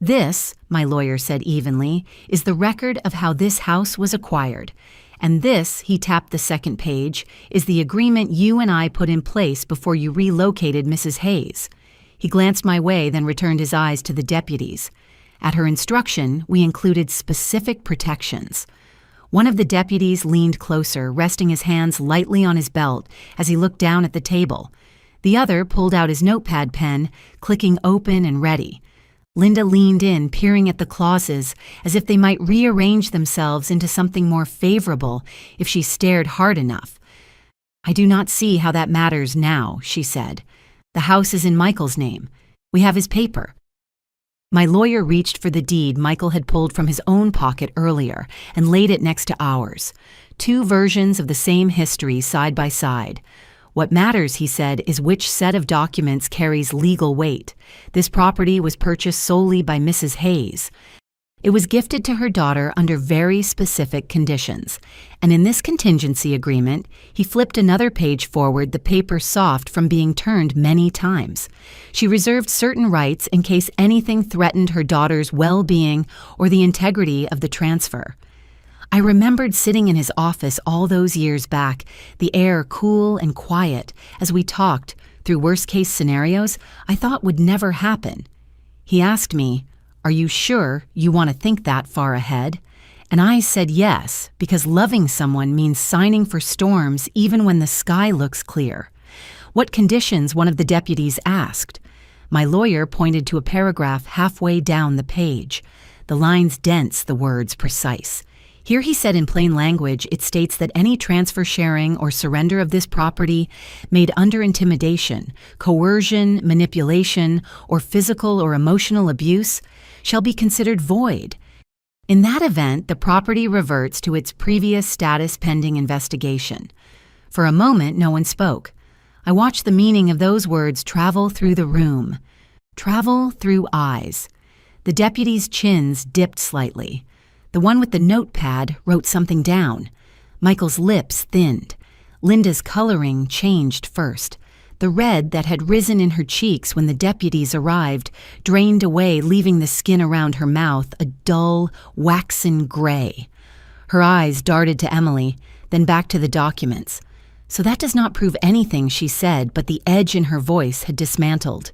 Speaker 1: "This," my lawyer said evenly, "is the record of how this house was acquired. And this," he tapped the second page, "is the agreement you and I put in place before you relocated Mrs. Hayes." He glanced my way, then returned his eyes to the deputies. At her instruction, we included specific protections. One of the deputies leaned closer, resting his hands lightly on his belt as he looked down at the table. The other pulled out his notepad pen, clicking open and ready. Linda leaned in, peering at the clauses as if they might rearrange themselves into something more favorable if she stared hard enough. "I do not see how that matters now," she said. "The house is in Michael's name. We have his paper." My lawyer reached for the deed Michael had pulled from his own pocket earlier and laid it next to ours. Two versions of the same history side by side. "What matters," he said, "is which set of documents carries legal weight. This property was purchased solely by Mrs. Hayes. It was gifted to her daughter under very specific conditions, and in this contingency agreement, he flipped another page forward, the paper soft from being turned many times. She reserved certain rights in case anything threatened her daughter's well-being or the integrity of the transfer. I remembered sitting in his office all those years back, the air cool and quiet, as we talked through worst-case scenarios I thought would never happen. He asked me, "Are you sure you want to think that far ahead?" And I said yes, because loving someone means signing for storms even when the sky looks clear. What conditions, one of the deputies asked. My lawyer pointed to a paragraph halfway down the page. The lines dense, the words precise. Here he said in plain language, it states that any transfer, sharing, or surrender of this property made under intimidation, coercion, manipulation, or physical or emotional abuse shall be considered void. In that event, the property reverts to its previous status pending investigation. For a moment, no one spoke. I watched the meaning of those words travel through the room. Travel through eyes. The deputy's chins dipped slightly. The one with the notepad wrote something down. Michael's lips thinned. Linda's coloring changed first. The red that had risen in her cheeks when the deputies arrived drained away, leaving the skin around her mouth a dull, waxen gray. Her eyes darted to Emily, then back to the documents. So that does not prove anything, she said, but the edge in her voice had dismantled.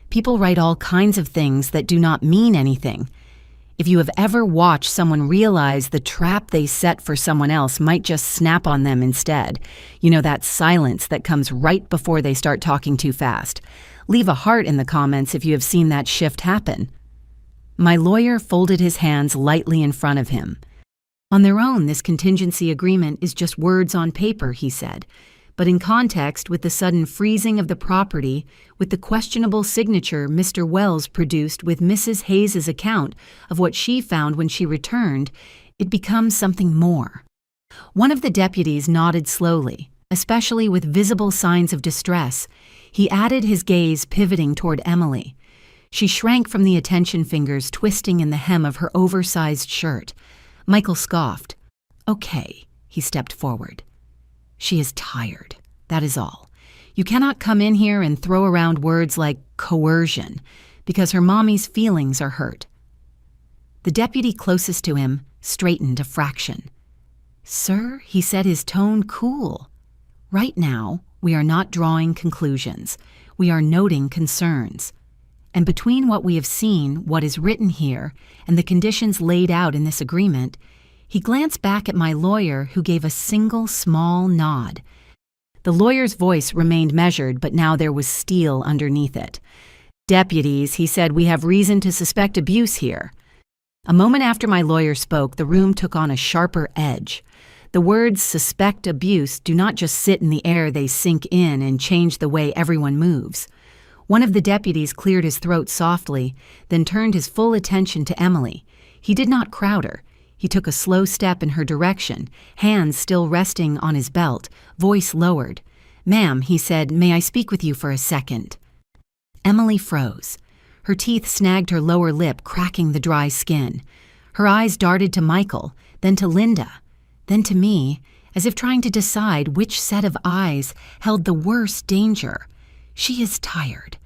Speaker 1: People write all kinds of things that do not mean anything. If you have ever watched someone realize the trap they set for someone else might just snap on them instead, you know, that silence that comes right before they start talking too fast. Leave a heart in the comments if you have seen that shift happen. My lawyer folded his hands lightly in front of him. On their own, this contingency agreement is just words on paper, he said. But in context with the sudden freezing of the property, with the questionable signature Mr. Wells produced with Mrs. Hayes's account of what she found when she returned, it becomes something more. One of the deputies nodded slowly, especially with visible signs of distress. He added, his gaze pivoting toward Emily. She shrank from the attention fingers twisting in the hem of her oversized shirt. Michael scoffed. "Okay," he stepped forward. "She is tired, that is all. You cannot come in here and throw around words like coercion, because her mommy's feelings are hurt." The deputy closest to him straightened a fraction. "Sir," he said, his tone cool. "Right now, we are not drawing conclusions. We are noting concerns. And between what we have seen, what is written here, and the conditions laid out in this agreement," he glanced back at my lawyer, who gave a single small nod. The lawyer's voice remained measured, but now there was steel underneath it. "Deputies," he said, "we have reason to suspect abuse here." A moment after my lawyer spoke, the room took on a sharper edge. The words "suspect abuse" do not just sit in the air, they sink in and change the way everyone moves. One of the deputies cleared his throat softly, then turned his full attention to Emily. He did not crowd her. He took a slow step in her direction, hands still resting on his belt, voice lowered. "Ma'am," he said, "may I speak with you for a second?" Emily froze. Her teeth snagged her lower lip, cracking the dry skin. Her eyes darted to Michael, then to Linda, then to me, as if trying to decide which set of eyes held the worst danger. "She is tired."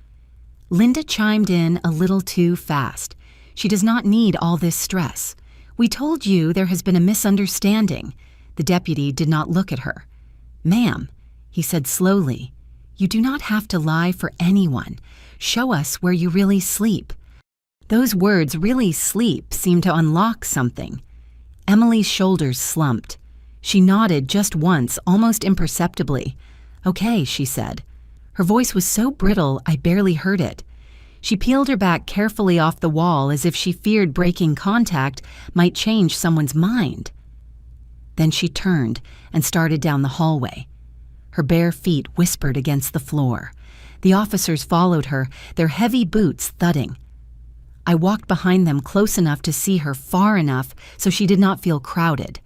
Speaker 1: Linda chimed in a little too fast. "She does not need all this stress. We told you there has been a misunderstanding." The deputy did not look at her. "Ma'am," he said slowly, "you do not have to lie for anyone. Show us where you really sleep." Those words, "really sleep," seemed to unlock something. Emily's shoulders slumped. She nodded just once, almost imperceptibly. "Okay," she said. Her voice was so brittle I barely heard it. She peeled her back carefully off the wall as if she feared breaking contact might change someone's mind. Then she turned and started down the hallway. Her bare feet whispered against the floor. The officers followed her, their heavy boots thudding. I walked behind them close enough to see her, far enough so she did not feel crowded.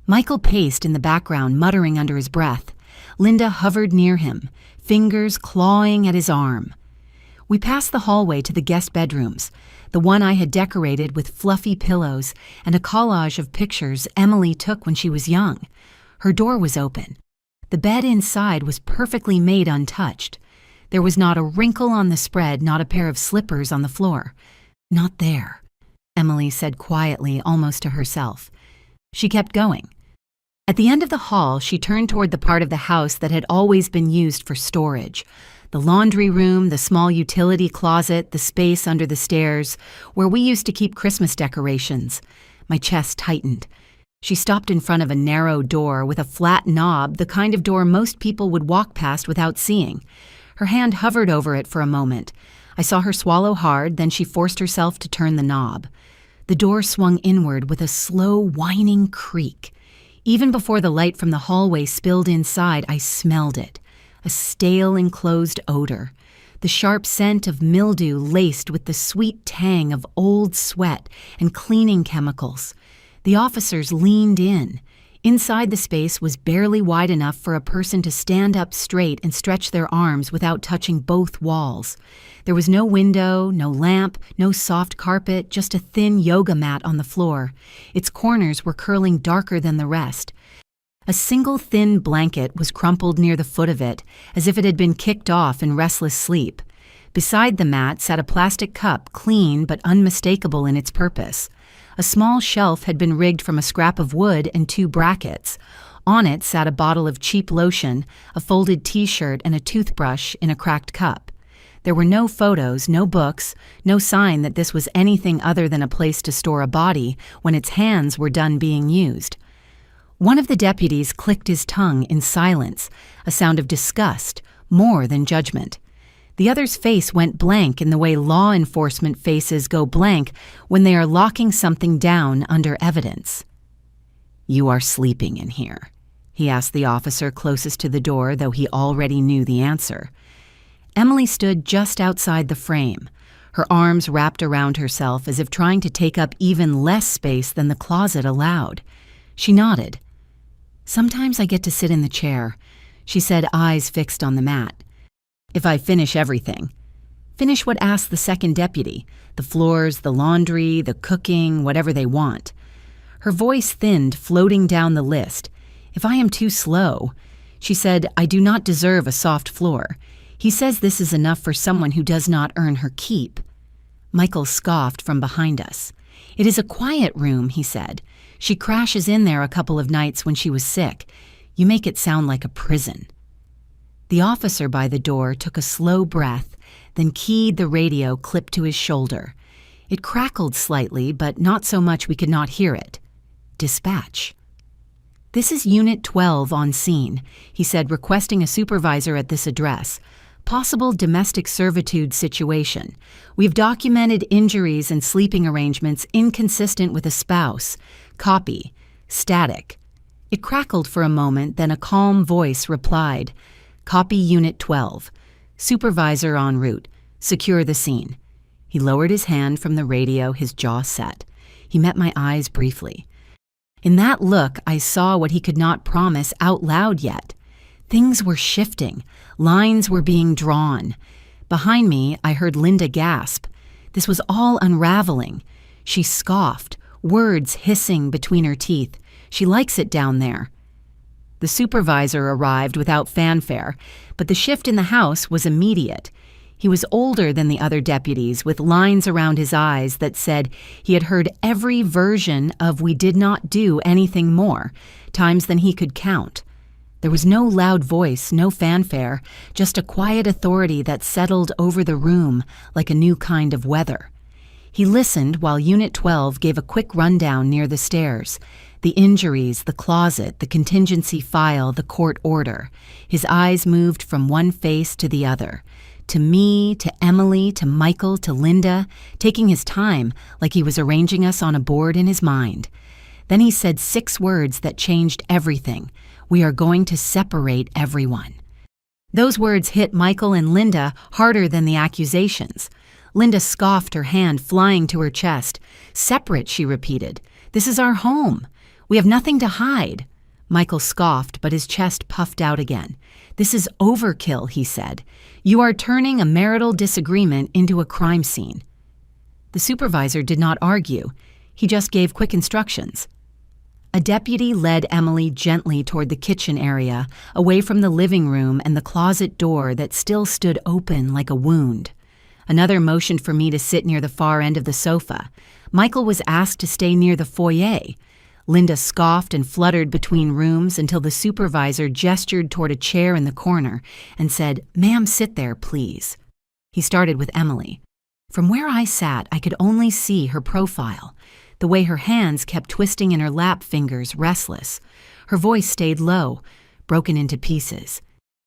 Speaker 1: Michael paced in the background, muttering under his breath. Linda hovered near him, fingers clawing at his arm. We passed the hallway to the guest bedrooms, the one I had decorated with fluffy pillows and a collage of pictures Emily took when she was young. Her door was open. The bed inside was perfectly made untouched. There was not a wrinkle on the spread, not a pair of slippers on the floor. Not there, Emily said quietly, almost to herself. She kept going. At the end of the hall, she turned toward the part of the house that had always been used for storage. The laundry room, the small utility closet, the space under the stairs, where we used to keep Christmas decorations. My chest tightened. She stopped in front of a narrow door with a flat knob, the kind of door most people would walk past without seeing. Her hand hovered over it for a moment. I saw her swallow hard, then she forced herself to turn the knob. The door swung inward with a slow, whining creak. Even before the light from the hallway spilled inside, I smelled it. A stale, enclosed odor. The sharp scent of mildew laced with the sweet tang of old sweat and cleaning chemicals. The officers leaned in. Inside the space was barely wide enough for a person to stand up straight and stretch their arms without touching both walls. There was no window, no lamp, no soft carpet, just a thin yoga mat on the floor. Its corners were curling darker than the rest. A single thin blanket was crumpled near the foot of it, as if it had been kicked off in restless sleep. Beside the mat sat a plastic cup, clean but unmistakable in its purpose. A small shelf had been rigged from a scrap of wood and 2 brackets. On it sat a bottle of cheap lotion, a folded t-shirt, and a toothbrush in a cracked cup. There were no photos, no books, no sign that this was anything other than a place to store a body when its hands were done being used. One of the deputies clicked his tongue in silence, a sound of disgust, more than judgment. The other's face went blank in the way law enforcement faces go blank when they are locking something down under evidence. "You are sleeping in here," he asked the officer closest to the door, though he already knew the answer. Emily stood just outside the frame, her arms wrapped around herself as if trying to take up even less space than the closet allowed. She nodded. "Sometimes I get to sit in the chair," she said, eyes fixed on the mat. "If I finish everything." "Finish what?" asked the second deputy. "The floors, the laundry, the cooking, whatever they want." Her voice thinned, floating down the list. "If I am too slow," she said, "I do not deserve a soft floor. He says this is enough for someone who does not earn her keep." Michael scoffed from behind us. "It is a quiet room," he said. "She crashes in there a couple of nights when she was sick. You make it sound like a prison." The officer by the door took a slow breath, then keyed the radio clipped to his shoulder. It crackled slightly, but not so much we could not hear it. "Dispatch." "This is Unit 12 on scene," he said, requesting a supervisor at this address. "Possible domestic servitude situation. We've documented injuries and sleeping arrangements inconsistent with a spouse. Copy. Static." It crackled for a moment, then a calm voice replied, "Copy Unit 12. Supervisor en route. Secure the scene." He lowered his hand from the radio, his jaw set. He met my eyes briefly. In that look, I saw what he could not promise out loud yet. Things were shifting. Lines were being drawn. Behind me, I heard Linda gasp. This was all unraveling. She scoffed, words hissing between her teeth. "She likes it down there." The supervisor arrived without fanfare, but the shift in the house was immediate. He was older than the other deputies, with lines around his eyes that said he had heard every version of "we did not do anything more," times than he could count. There was no loud voice, no fanfare, just a quiet authority that settled over the room like a new kind of weather. He listened while Unit 12 gave a quick rundown near the stairs. The injuries, the closet, the contingency file, the court order. His eyes moved from one face to the other. To me, to Emily, to Michael, to Linda, taking his time like he was arranging us on a board in his mind. Then he said 6 words that changed everything. "We are going to separate everyone." Those words hit Michael and Linda harder than the accusations. Linda scoffed, her hand flying to her chest. "Separate," she repeated. "This is our home. We have nothing to hide." Michael scoffed, but his chest puffed out again. "This is overkill," he said. "You are turning a marital disagreement into a crime scene." The supervisor did not argue. He just gave quick instructions. A deputy led Emily gently toward the kitchen area, away from the living room and the closet door that still stood open like a wound. Another motioned for me to sit near the far end of the sofa. Michael was asked to stay near the foyer. Linda scoffed and fluttered between rooms until the supervisor gestured toward a chair in the corner and said, "Ma'am, sit there, please." He started with Emily. From where I sat, I could only see her profile, the way her hands kept twisting in her lap fingers, restless. Her voice stayed low, broken into pieces.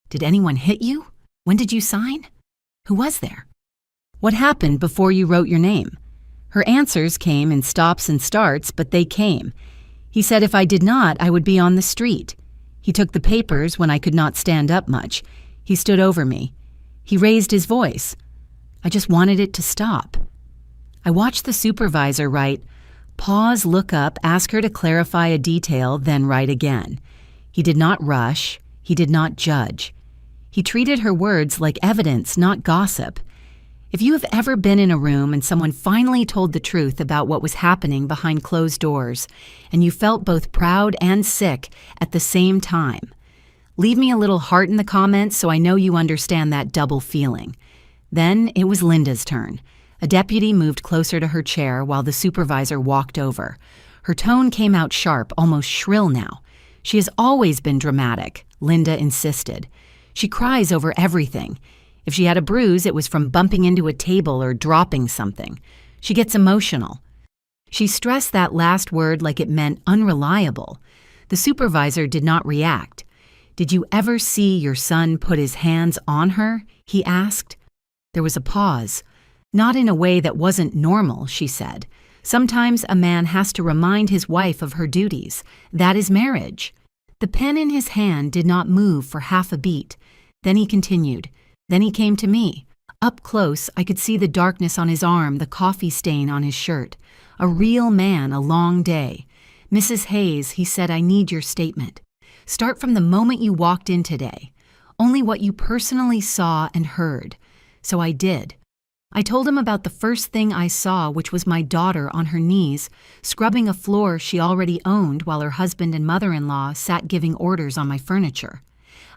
Speaker 1: "Did anyone hit you? When did you sign? Who was there? What happened before you wrote your name?" Her answers came in stops and starts, but they came. He said if I did not, I would be on the street. He took the papers when I could not stand up much. He stood over me. He raised his voice. I just wanted it to stop. I watched the supervisor write, pause, look up, ask her to clarify a detail, then write again. He did not rush. He did not judge. He treated her words like evidence, not gossip. If you have ever been in a room and someone finally told the truth about what was happening behind closed doors, and you felt both proud and sick at the same time, leave me a little heart in the comments so I know you understand that double feeling. Then it was Linda's turn. A deputy moved closer to her chair while the supervisor walked over. Her tone came out sharp, almost shrill now. She has always been dramatic, Linda insisted. She cries over everything. If she had a bruise, it was from bumping into a table or dropping something. She gets emotional. She stressed that last word like it meant unreliable. The supervisor did not react. "Did you ever see your son put his hands on her?" he asked. There was a pause. "Not in a way that wasn't normal," she said. "Sometimes a man has to remind his wife of her duties. That is marriage." The pen in his hand did not move for half a beat. Then he continued. Then he came to me. Up close, I could see the darkness on his arm, the coffee stain on his shirt. A real man, a long day. "Mrs. Hayes," he said, "I need your statement. Start from the moment you walked in today. Only what you personally saw and heard." So I did. I told him about the first thing I saw, which was my daughter on her knees, scrubbing a floor she already owned while her husband and mother-in-law sat giving orders on my furniture.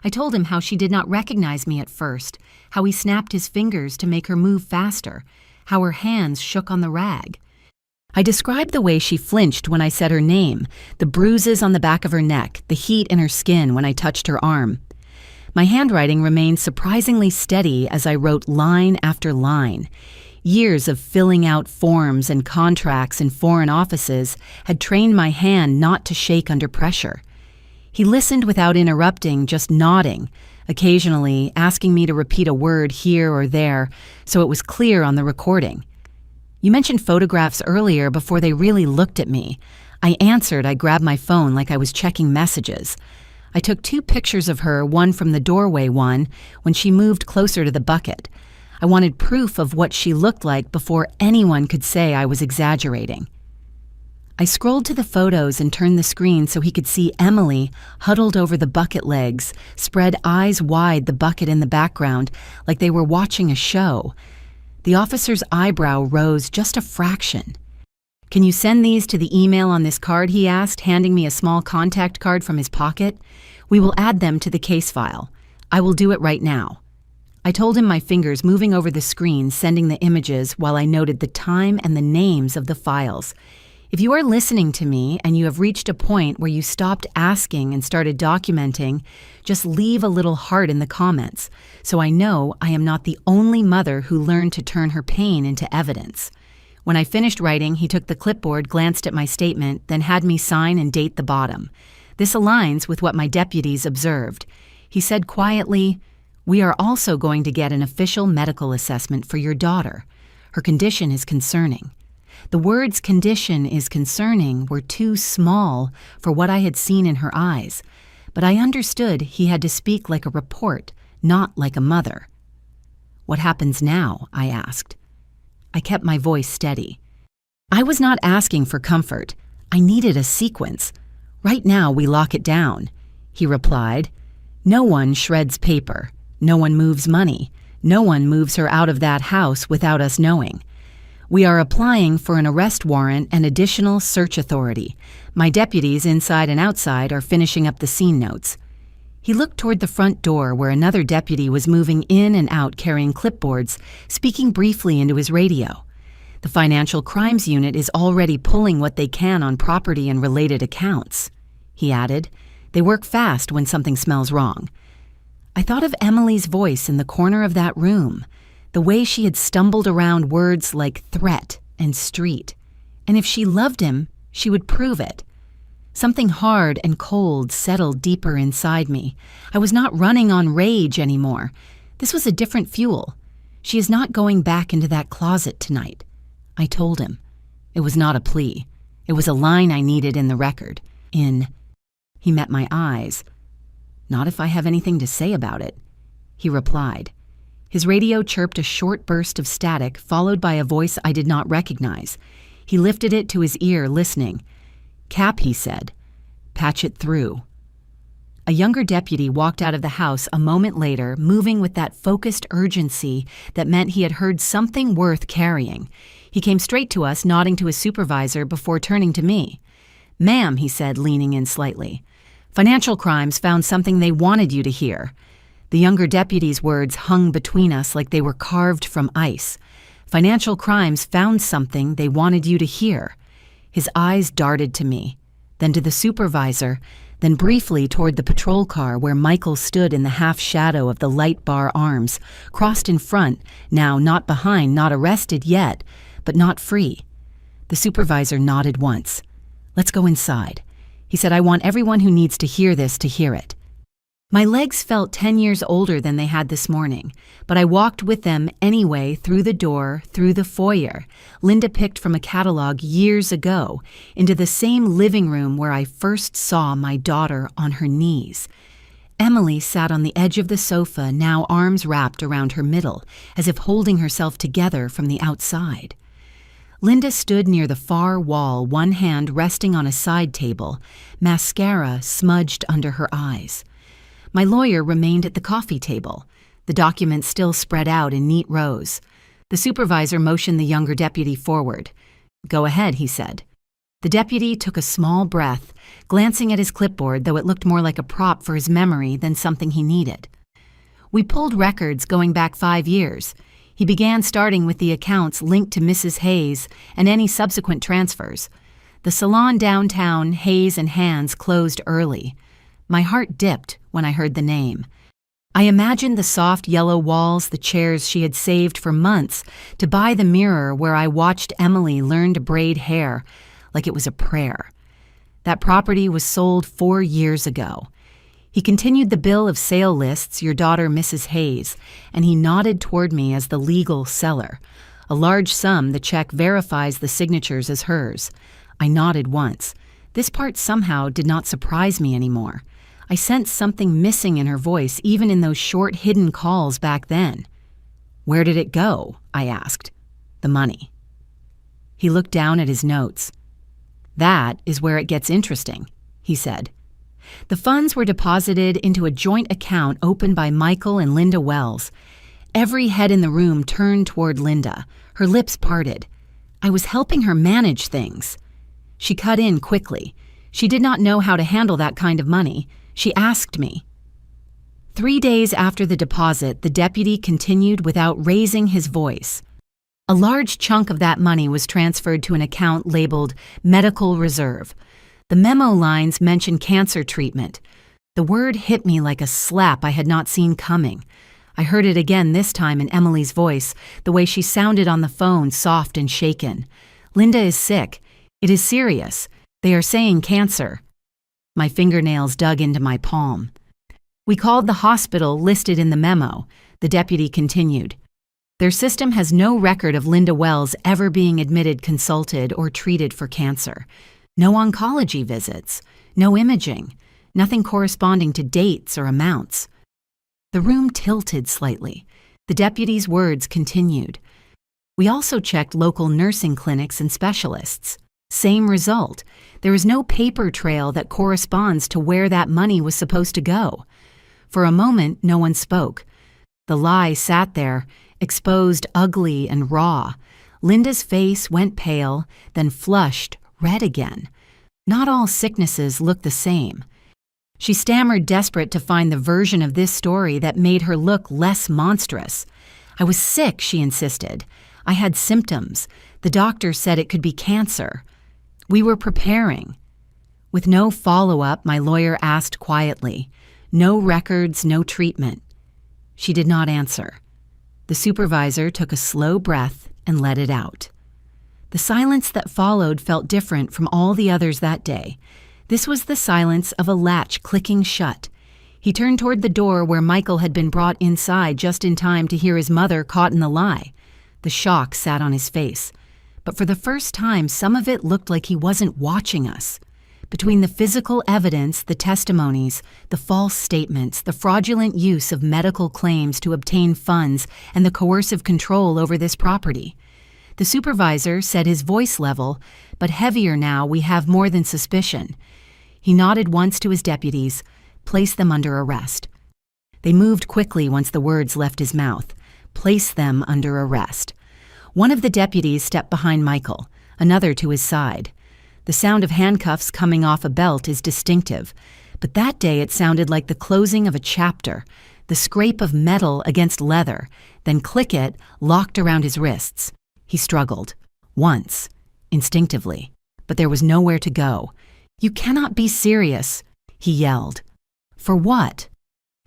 Speaker 1: I told him how she did not recognize me at first, how he snapped his fingers to make her move faster, how her hands shook on the rag. I described the way she flinched when I said her name, the bruises on the back of her neck, the heat in her skin when I touched her arm. My handwriting remained surprisingly steady as I wrote line after line. Years of filling out forms and contracts in foreign offices had trained my hand not to shake under pressure. He listened without interrupting, just nodding, occasionally asking me to repeat a word here or there so it was clear on the recording. "You mentioned photographs earlier before they really looked at me." I answered. I grabbed my phone like I was checking messages. I took 2 pictures of her, one from the doorway one, when she moved closer to the bucket. I wanted proof of what she looked like before anyone could say I was exaggerating. I scrolled to the photos and turned the screen so he could see Emily huddled over the bucket legs, spread eyes wide, the bucket in the background, like they were watching a show. The officer's eyebrow rose just a fraction. "Can you send these to the email on this card?" he asked, handing me a small contact card from his pocket. "We will add them to the case file. I will do it right now." I told him, my fingers moving over the screen, sending the images while I noted the time and the names of the files. If you are listening to me and you have reached a point where you stopped asking and started documenting, just leave a little heart in the comments so I know I am not the only mother who learned to turn her pain into evidence. When I finished writing, he took the clipboard, glanced at my statement, then had me sign and date the bottom. This aligns with what my deputies observed. He said quietly, "We are also going to get an official medical assessment for your daughter. Her condition is concerning." The words "condition is concerning" were too small for what I had seen in her eyes, but I understood he had to speak like a report, not like a mother. "What happens now?" I asked. I kept my voice steady. I was not asking for comfort. I needed a sequence. "Right now we lock it down," he replied. "No one shreds paper. No one moves money. No one moves her out of that house without us knowing. We are applying for an arrest warrant and additional search authority. My deputies inside and outside are finishing up the scene notes." He looked toward the front door where another deputy was moving in and out carrying clipboards, speaking briefly into his radio. "The Financial Crimes Unit is already pulling what they can on property and related accounts," he added. "They work fast when something smells wrong." I thought of Emily's voice in the corner of that room, the way she had stumbled around words like threat and street. And if she loved him, she would prove it. Something hard and cold settled deeper inside me. I was not running on rage anymore. This was a different fuel. "She is not going back into that closet tonight," I told him. It was not a plea. It was a line I needed in the record. He met my eyes. "Not if I have anything to say about it," he replied. His radio chirped a short burst of static, followed by a voice I did not recognize. He lifted it to his ear, listening. "Cap," he said. "Patch it through." A younger deputy walked out of the house a moment later, moving with that focused urgency that meant he had heard something worth carrying. He came straight to us, nodding to his supervisor before turning to me. "Ma'am," he said, leaning in slightly, "Financial Crimes found something they wanted you to hear." The younger deputy's words hung between us like they were carved from ice. "Financial Crimes found something they wanted you to hear." His eyes darted to me, then to the supervisor, then briefly toward the patrol car where Michael stood in the half-shadow of the light bar arms, crossed in front, now not behind, not arrested yet, but not free. The supervisor nodded once. "Let's go inside." He said, "I want everyone who needs to hear this to hear it." My legs felt 10 years older than they had this morning, but I walked with them anyway through the door, through the foyer, Linda picked from a catalog years ago, into the same living room where I first saw my daughter on her knees. Emily sat on the edge of the sofa, now arms wrapped around her middle, as if holding herself together from the outside. Linda stood near the far wall, one hand resting on a side table, mascara smudged under her eyes. My lawyer remained at the coffee table, the documents still spread out in neat rows. The supervisor motioned the younger deputy forward. "Go ahead," he said. The deputy took a small breath, glancing at his clipboard, though it looked more like a prop for his memory than something he needed. We pulled records going back 5 years. He began starting with the accounts linked to Mrs. Hayes and any subsequent transfers. The salon downtown, Hayes and Hands, closed early. My heart dipped when I heard the name. I imagined the soft yellow walls, the chairs she had saved for months to buy the mirror where I watched Emily learn to braid hair, like it was a prayer. That property was sold 4 years ago. He continued the bill of sale lists, your daughter Mrs. Hayes, and he nodded toward me as the legal seller. A large sum, the check verifies the signatures as hers. I nodded once. This part somehow did not surprise me anymore. I sensed something missing in her voice, even in those short hidden calls back then. "Where did it go?" I asked. "The money." He looked down at his notes. "That is where it gets interesting," he said. The funds were deposited into a joint account opened by Michael and Linda Wells. Every head in the room turned toward Linda, her lips parted. I was helping her manage things. She cut in quickly. She did not know how to handle that kind of money. She asked me. 3 days after the deposit, the deputy continued without raising his voice. A large chunk of that money was transferred to an account labeled Medical Reserve. The memo lines mentioned cancer treatment. The word hit me like a slap I had not seen coming. I heard it again this time in Emily's voice, the way she sounded on the phone, soft and shaken. "Linda is sick. It is serious. They are saying cancer." My fingernails dug into my palm. "We called the hospital listed in the memo," the deputy continued. "Their system has no record of Linda Wells ever being admitted, consulted, or treated for cancer. No oncology visits, no imaging, nothing corresponding to dates or amounts." The room tilted slightly. The deputy's words continued. "We also checked local nursing clinics and specialists. Same result. There is no paper trail that corresponds to where that money was supposed to go. For a moment, no one spoke. The lie sat there, exposed, ugly and raw. Linda's face went pale, then flushed, red again. Not all sicknesses look the same. She stammered, desperate to find the version of this story that made her look less monstrous. I was sick, she insisted. I had symptoms. The doctor said it could be cancer. We were preparing. With no follow-up, my lawyer asked quietly. No records, no treatment. She did not answer. The supervisor took a slow breath and let it out. The silence that followed felt different from all the others that day. This was the silence of a latch clicking shut. He turned toward the door where Michael had been brought inside just in time to hear his mother caught in the lie. The shock sat on his face. But for the first time, some of it looked like he wasn't watching us. Between the physical evidence, the testimonies, the false statements, the fraudulent use of medical claims to obtain funds, and the coercive control over this property. The supervisor said his voice level, but heavier now. We have more than suspicion. He nodded once to his deputies, placed them under arrest. They moved quickly once the words left his mouth. Place them under arrest. One of the deputies stepped behind Michael, another to his side. The sound of handcuffs coming off a belt is distinctive, but that day it sounded like the closing of a chapter, the scrape of metal against leather, then click it, locked around his wrists. He struggled. Once. Instinctively. But there was nowhere to go. You cannot be serious, he yelled. For what?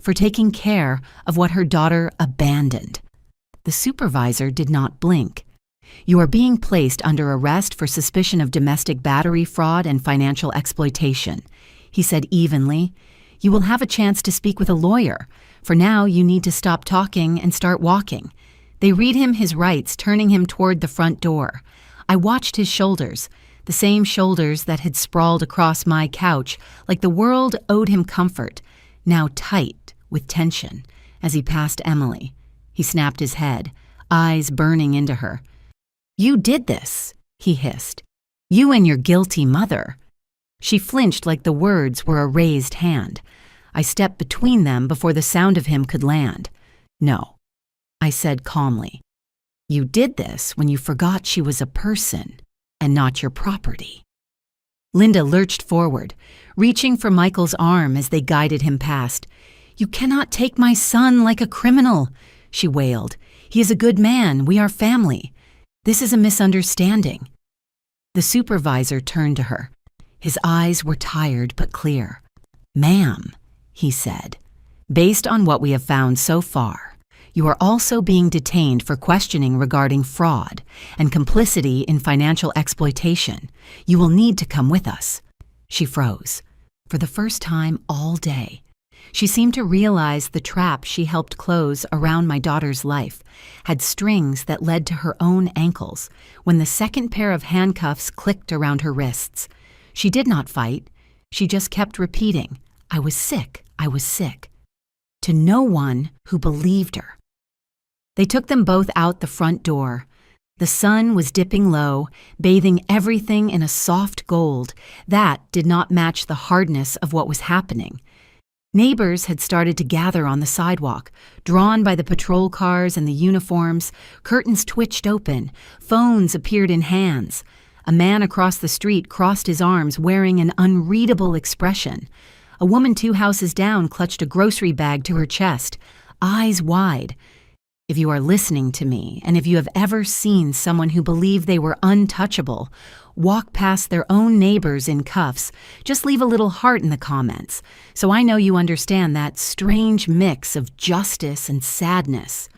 Speaker 1: For taking care of what her daughter abandoned. The supervisor did not blink. You are being placed under arrest for suspicion of domestic battery fraud and financial exploitation, he said evenly. You will have a chance to speak with a lawyer. For now, you need to stop talking and start walking. They read him his rights, turning him toward the front door. I watched his shoulders, the same shoulders that had sprawled across my couch, like the world owed him comfort, now tight with tension, as he passed Emily. He snapped his head, eyes burning into her. You did this, he hissed. You and your guilty mother. She flinched like the words were a raised hand. I stepped between them before the sound of him could land. No, I said calmly. You did this when you forgot she was a person and not your property. Linda lurched forward, reaching for Michael's arm as they guided him past. You cannot take my son like a criminal, she wailed. He is a good man. We are family. This is a misunderstanding. The supervisor turned to her. His eyes were tired but clear. Ma'am, he said, based on what we have found so far, you are also being detained for questioning regarding fraud and complicity in financial exploitation. You will need to come with us. She froze. For the first time all day, she seemed to realize the trap she helped close around my daughter's life had strings that led to her own ankles when the second pair of handcuffs clicked around her wrists. She did not fight. She just kept repeating, I was sick, I was sick, to no one who believed her. They took them both out the front door. The sun was dipping low, bathing everything in a soft gold. That did not match the hardness of what was happening. Neighbors had started to gather on the sidewalk, drawn by the patrol cars and the uniforms. Curtains twitched open. Phones appeared in hands. A man across the street crossed his arms, wearing an unreadable expression. A woman 2 houses down clutched a grocery bag to her chest, eyes wide. If you are listening to me, and if you have ever seen someone who believed they were untouchable walk past their own neighbors in cuffs, just leave a little heart in the comments, so I know you understand that strange mix of justice and sadness.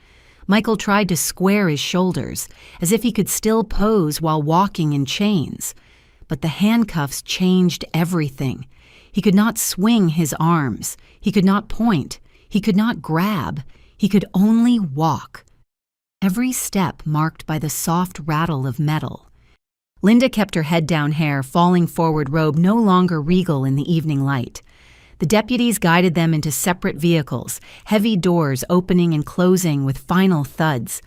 Speaker 1: Michael tried to square his shoulders, as if he could still pose while walking in chains. But the handcuffs changed everything. He could not swing his arms. He could not point. He could not grab. He could only walk. Every step marked by the soft rattle of metal. Linda kept her head down, hair falling forward, robe no longer regal in the evening light. The deputies guided them into separate vehicles, heavy doors opening and closing with final thuds.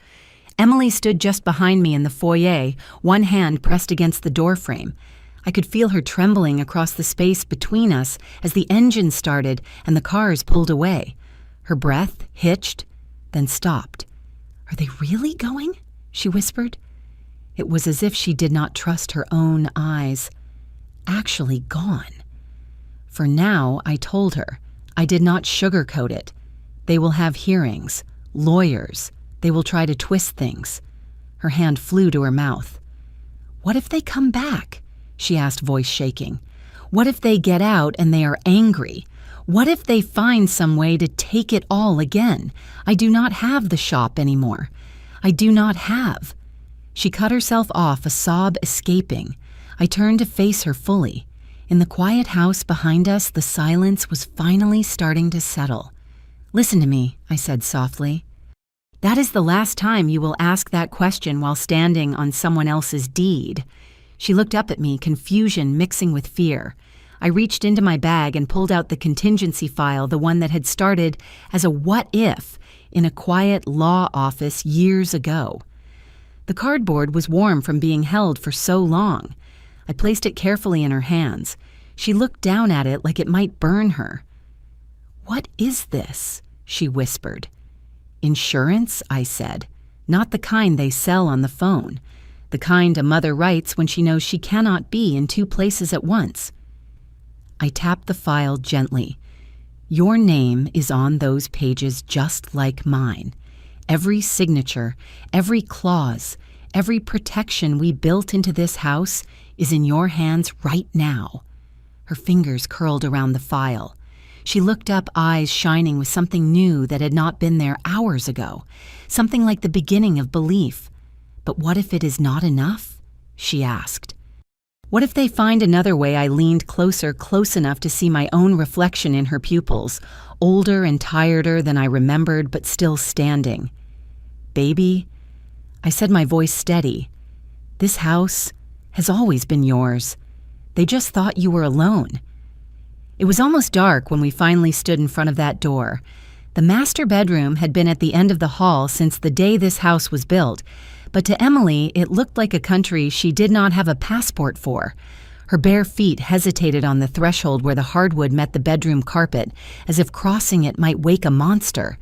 Speaker 1: Emily stood just behind me in the foyer, one hand pressed against the doorframe. I could feel her trembling across the space between us as the engine started and the cars pulled away. Her breath hitched, then stopped. "Are they really going?" she whispered. It was as if she did not trust her own eyes. Actually gone. For now, I told her. I did not sugarcoat it. They will have hearings, lawyers. They will try to twist things. Her hand flew to her mouth. "What if they come back?" she asked, voice shaking. "What if they get out and they are angry? What if they find some way to take it all again? I do not have the shop anymore. I do not have." She cut herself off, a sob escaping. I turned to face her fully. In the quiet house behind us, the silence was finally starting to settle. "Listen to me," I said softly. "That is the last time you will ask that question while standing on someone else's deed." She looked up at me, confusion mixing with fear. I reached into my bag and pulled out the contingency file, the one that had started as a what if in a quiet law office years ago. The cardboard was warm from being held for so long. I placed it carefully in her hands. She looked down at it like it might burn her. "What is this?" she whispered. "Insurance," I said. "Not the kind they sell on the phone. The kind a mother writes when she knows she cannot be in two places at once." I tapped the file gently. "Your name is on those pages just like mine. Every signature, every clause, every protection we built into this house is in your hands right now." Her fingers curled around the file. She looked up, eyes shining with something new that had not been there hours ago, something like the beginning of belief. "But what if it is not enough?" she asked. "What if they find another way?" I leaned closer, close enough to see my own reflection in her pupils, older and tireder than I remembered, but still standing. "Baby," I said, my voice steady, "this house has always been yours. They just thought you were alone." It was almost dark when we finally stood in front of that door. The master bedroom had been at the end of the hall since the day this house was built, but to Emily it looked like a country she did not have a passport for. Her bare feet hesitated on the threshold where the hardwood met the bedroom carpet, as if crossing it might wake a monster.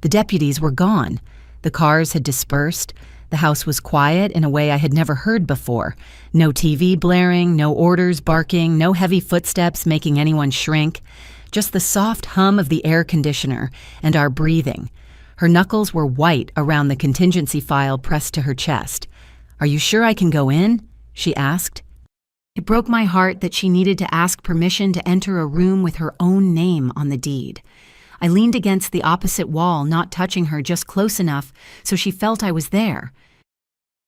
Speaker 1: The deputies were gone. The cars had dispersed. The house was quiet in a way I had never heard before. No TV blaring, no orders barking, no heavy footsteps making anyone shrink. Just the soft hum of the air conditioner and our breathing. Her knuckles were white around the contingency file pressed to her chest. "Are you sure I can go in?" she asked. It broke my heart that she needed to ask permission to enter a room with her own name on the deed. I leaned against the opposite wall, not touching her, just close enough so she felt I was there.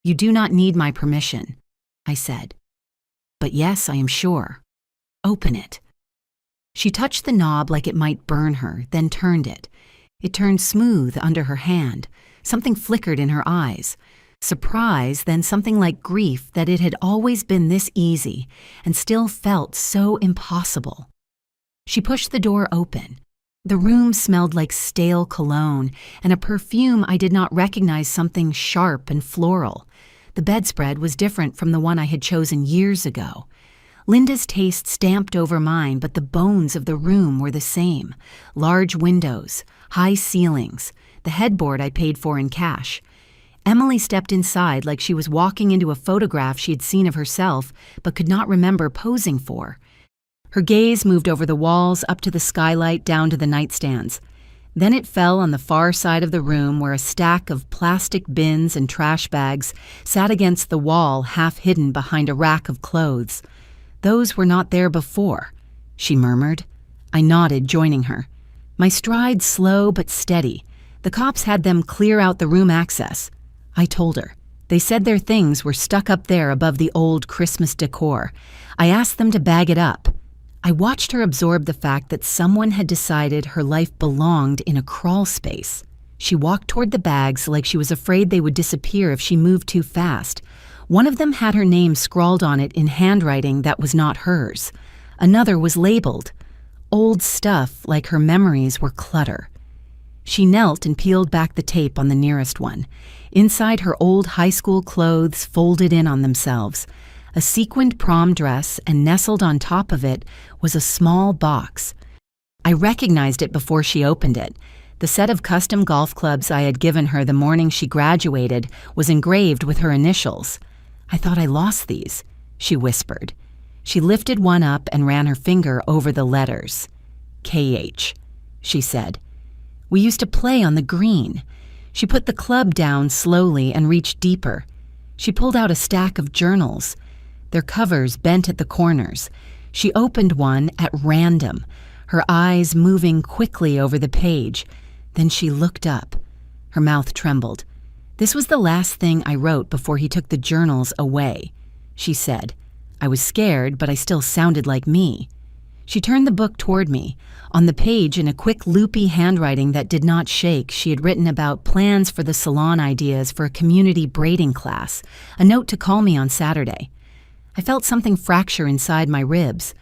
Speaker 1: "You do not need my permission," I said. "But yes, I am sure. Open it." She touched the knob like it might burn her, then turned it. It turned smooth under her hand. Something flickered in her eyes. Surprise, then something like grief that it had always been this easy and still felt so impossible. She pushed the door open. The room smelled like stale cologne and a perfume I did not recognize, something sharp and floral. The bedspread was different from the one I had chosen years ago. Linda's taste stamped over mine, but the bones of the room were the same. Large windows, high ceilings, the headboard I paid for in cash. Emily stepped inside like she was walking into a photograph she had seen of herself but could not remember posing for. Her gaze moved over the walls, up to the skylight, down to the nightstands. Then it fell on the far side of the room where a stack of plastic bins and trash bags sat against the wall, half hidden behind a rack of clothes. "Those were not there before," she murmured. I nodded, joining her. My stride slow but steady. "The cops had them clear out the room access." I told her. "They said their things were stuck up there above the old Christmas decor. I asked them to bag it up." I watched her absorb the fact that someone had decided her life belonged in a crawl space. She walked toward the bags like she was afraid they would disappear if she moved too fast. One of them had her name scrawled on it in handwriting that was not hers. Another was labeled. Old stuff like her memories were clutter. She knelt and peeled back the tape on the nearest one. Inside her old high school clothes folded in on themselves, a sequined prom dress, and nestled on top of it was a small box. I recognized it before she opened it. The set of custom golf clubs I had given her the morning she graduated was engraved with her initials. "I thought I lost these," she whispered. She lifted one up and ran her finger over the letters. "KH," she said. "We used to play on the green." She put the club down slowly and reached deeper. She pulled out a stack of journals, their covers bent at the corners. She opened one at random, her eyes moving quickly over the page. Then she looked up. Her mouth trembled. "This was the last thing I wrote before he took the journals away," she said. I was scared, but I still sounded like me. She turned the book toward me. On the page, in a quick, loopy handwriting that did not shake, she had written about plans for the salon ideas for a community braiding class, a note to call me on Saturday. I felt something fracture inside my ribs.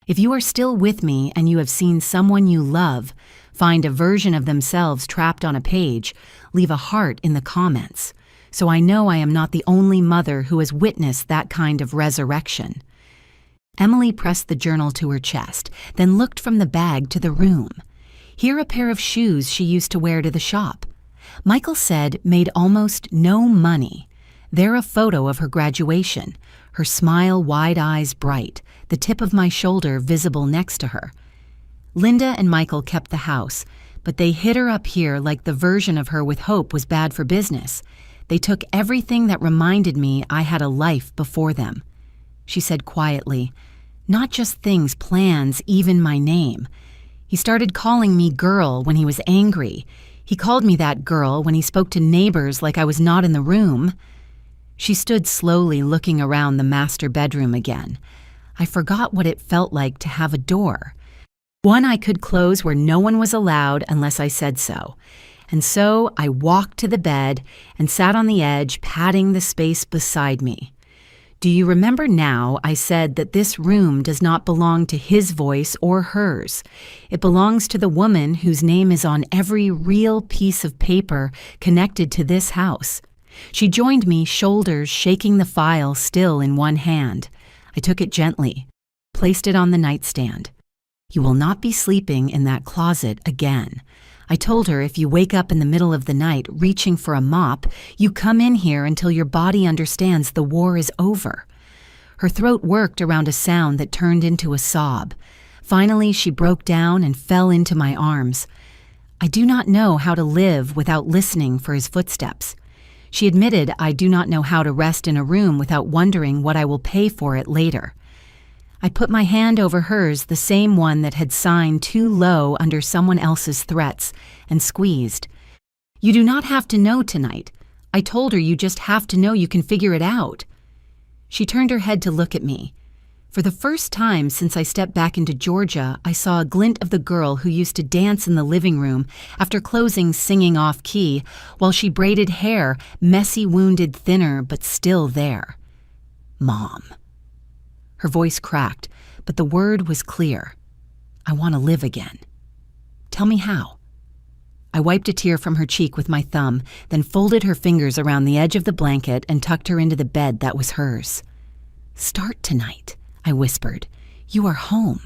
Speaker 1: If you are still with me and you have seen someone you love find a version of themselves trapped on a page, leave a heart in the comments, so I know I am not the only mother who has witnessed that kind of resurrection. Emily pressed the journal to her chest, then looked from the bag to the room. Here a pair of shoes she used to wear to the shop. Michael said made almost no money. There a photo of her graduation, her smile, wide eyes bright, the tip of my shoulder visible next to her. Linda and Michael kept the house, but they hid her up here like the version of her with hope was bad for business. They took everything that reminded me I had a life before them. She said quietly, "Not just things, plans, even my name. He started calling me girl when he was angry. He called me that girl when he spoke to neighbors like I was not in the room." She stood slowly looking around the master bedroom again. I forgot what it felt like to have a door. One I could close where no one was allowed unless I said so. And so I walked to the bed and sat on the edge, patting the space beside me. "Do you remember now I said that this room does not belong to his voice or hers? It belongs to the woman whose name is on every real piece of paper connected to this house." She joined me, shoulders shaking the file still in one hand. I took it gently, placed it on the nightstand. "You will not be sleeping in that closet again. I told her if you wake up in the middle of the night reaching for a mop, you come in here until your body understands the war is over." Her throat worked around a sound that turned into a sob. Finally, she broke down and fell into my arms. I do not know how to live without listening for his footsteps. She admitted I do not know how to rest in a room without wondering what I will pay for it later. I put my hand over hers, the same one that had signed too low under someone else's threats, and squeezed. "You do not have to know tonight. I told her you just have to know you can figure it out." She turned her head to look at me. For the first time since I stepped back into Georgia, I saw a glint of the girl who used to dance in the living room after closing singing off-key while she braided hair, messy, wounded, thinner, but still there. "Mom." Her voice cracked, but the word was clear. "I want to live again." "Tell me how." I wiped a tear from her cheek with my thumb, then folded her fingers around the edge of the blanket and tucked her into the bed that was hers. "Start tonight," I whispered. "You are home."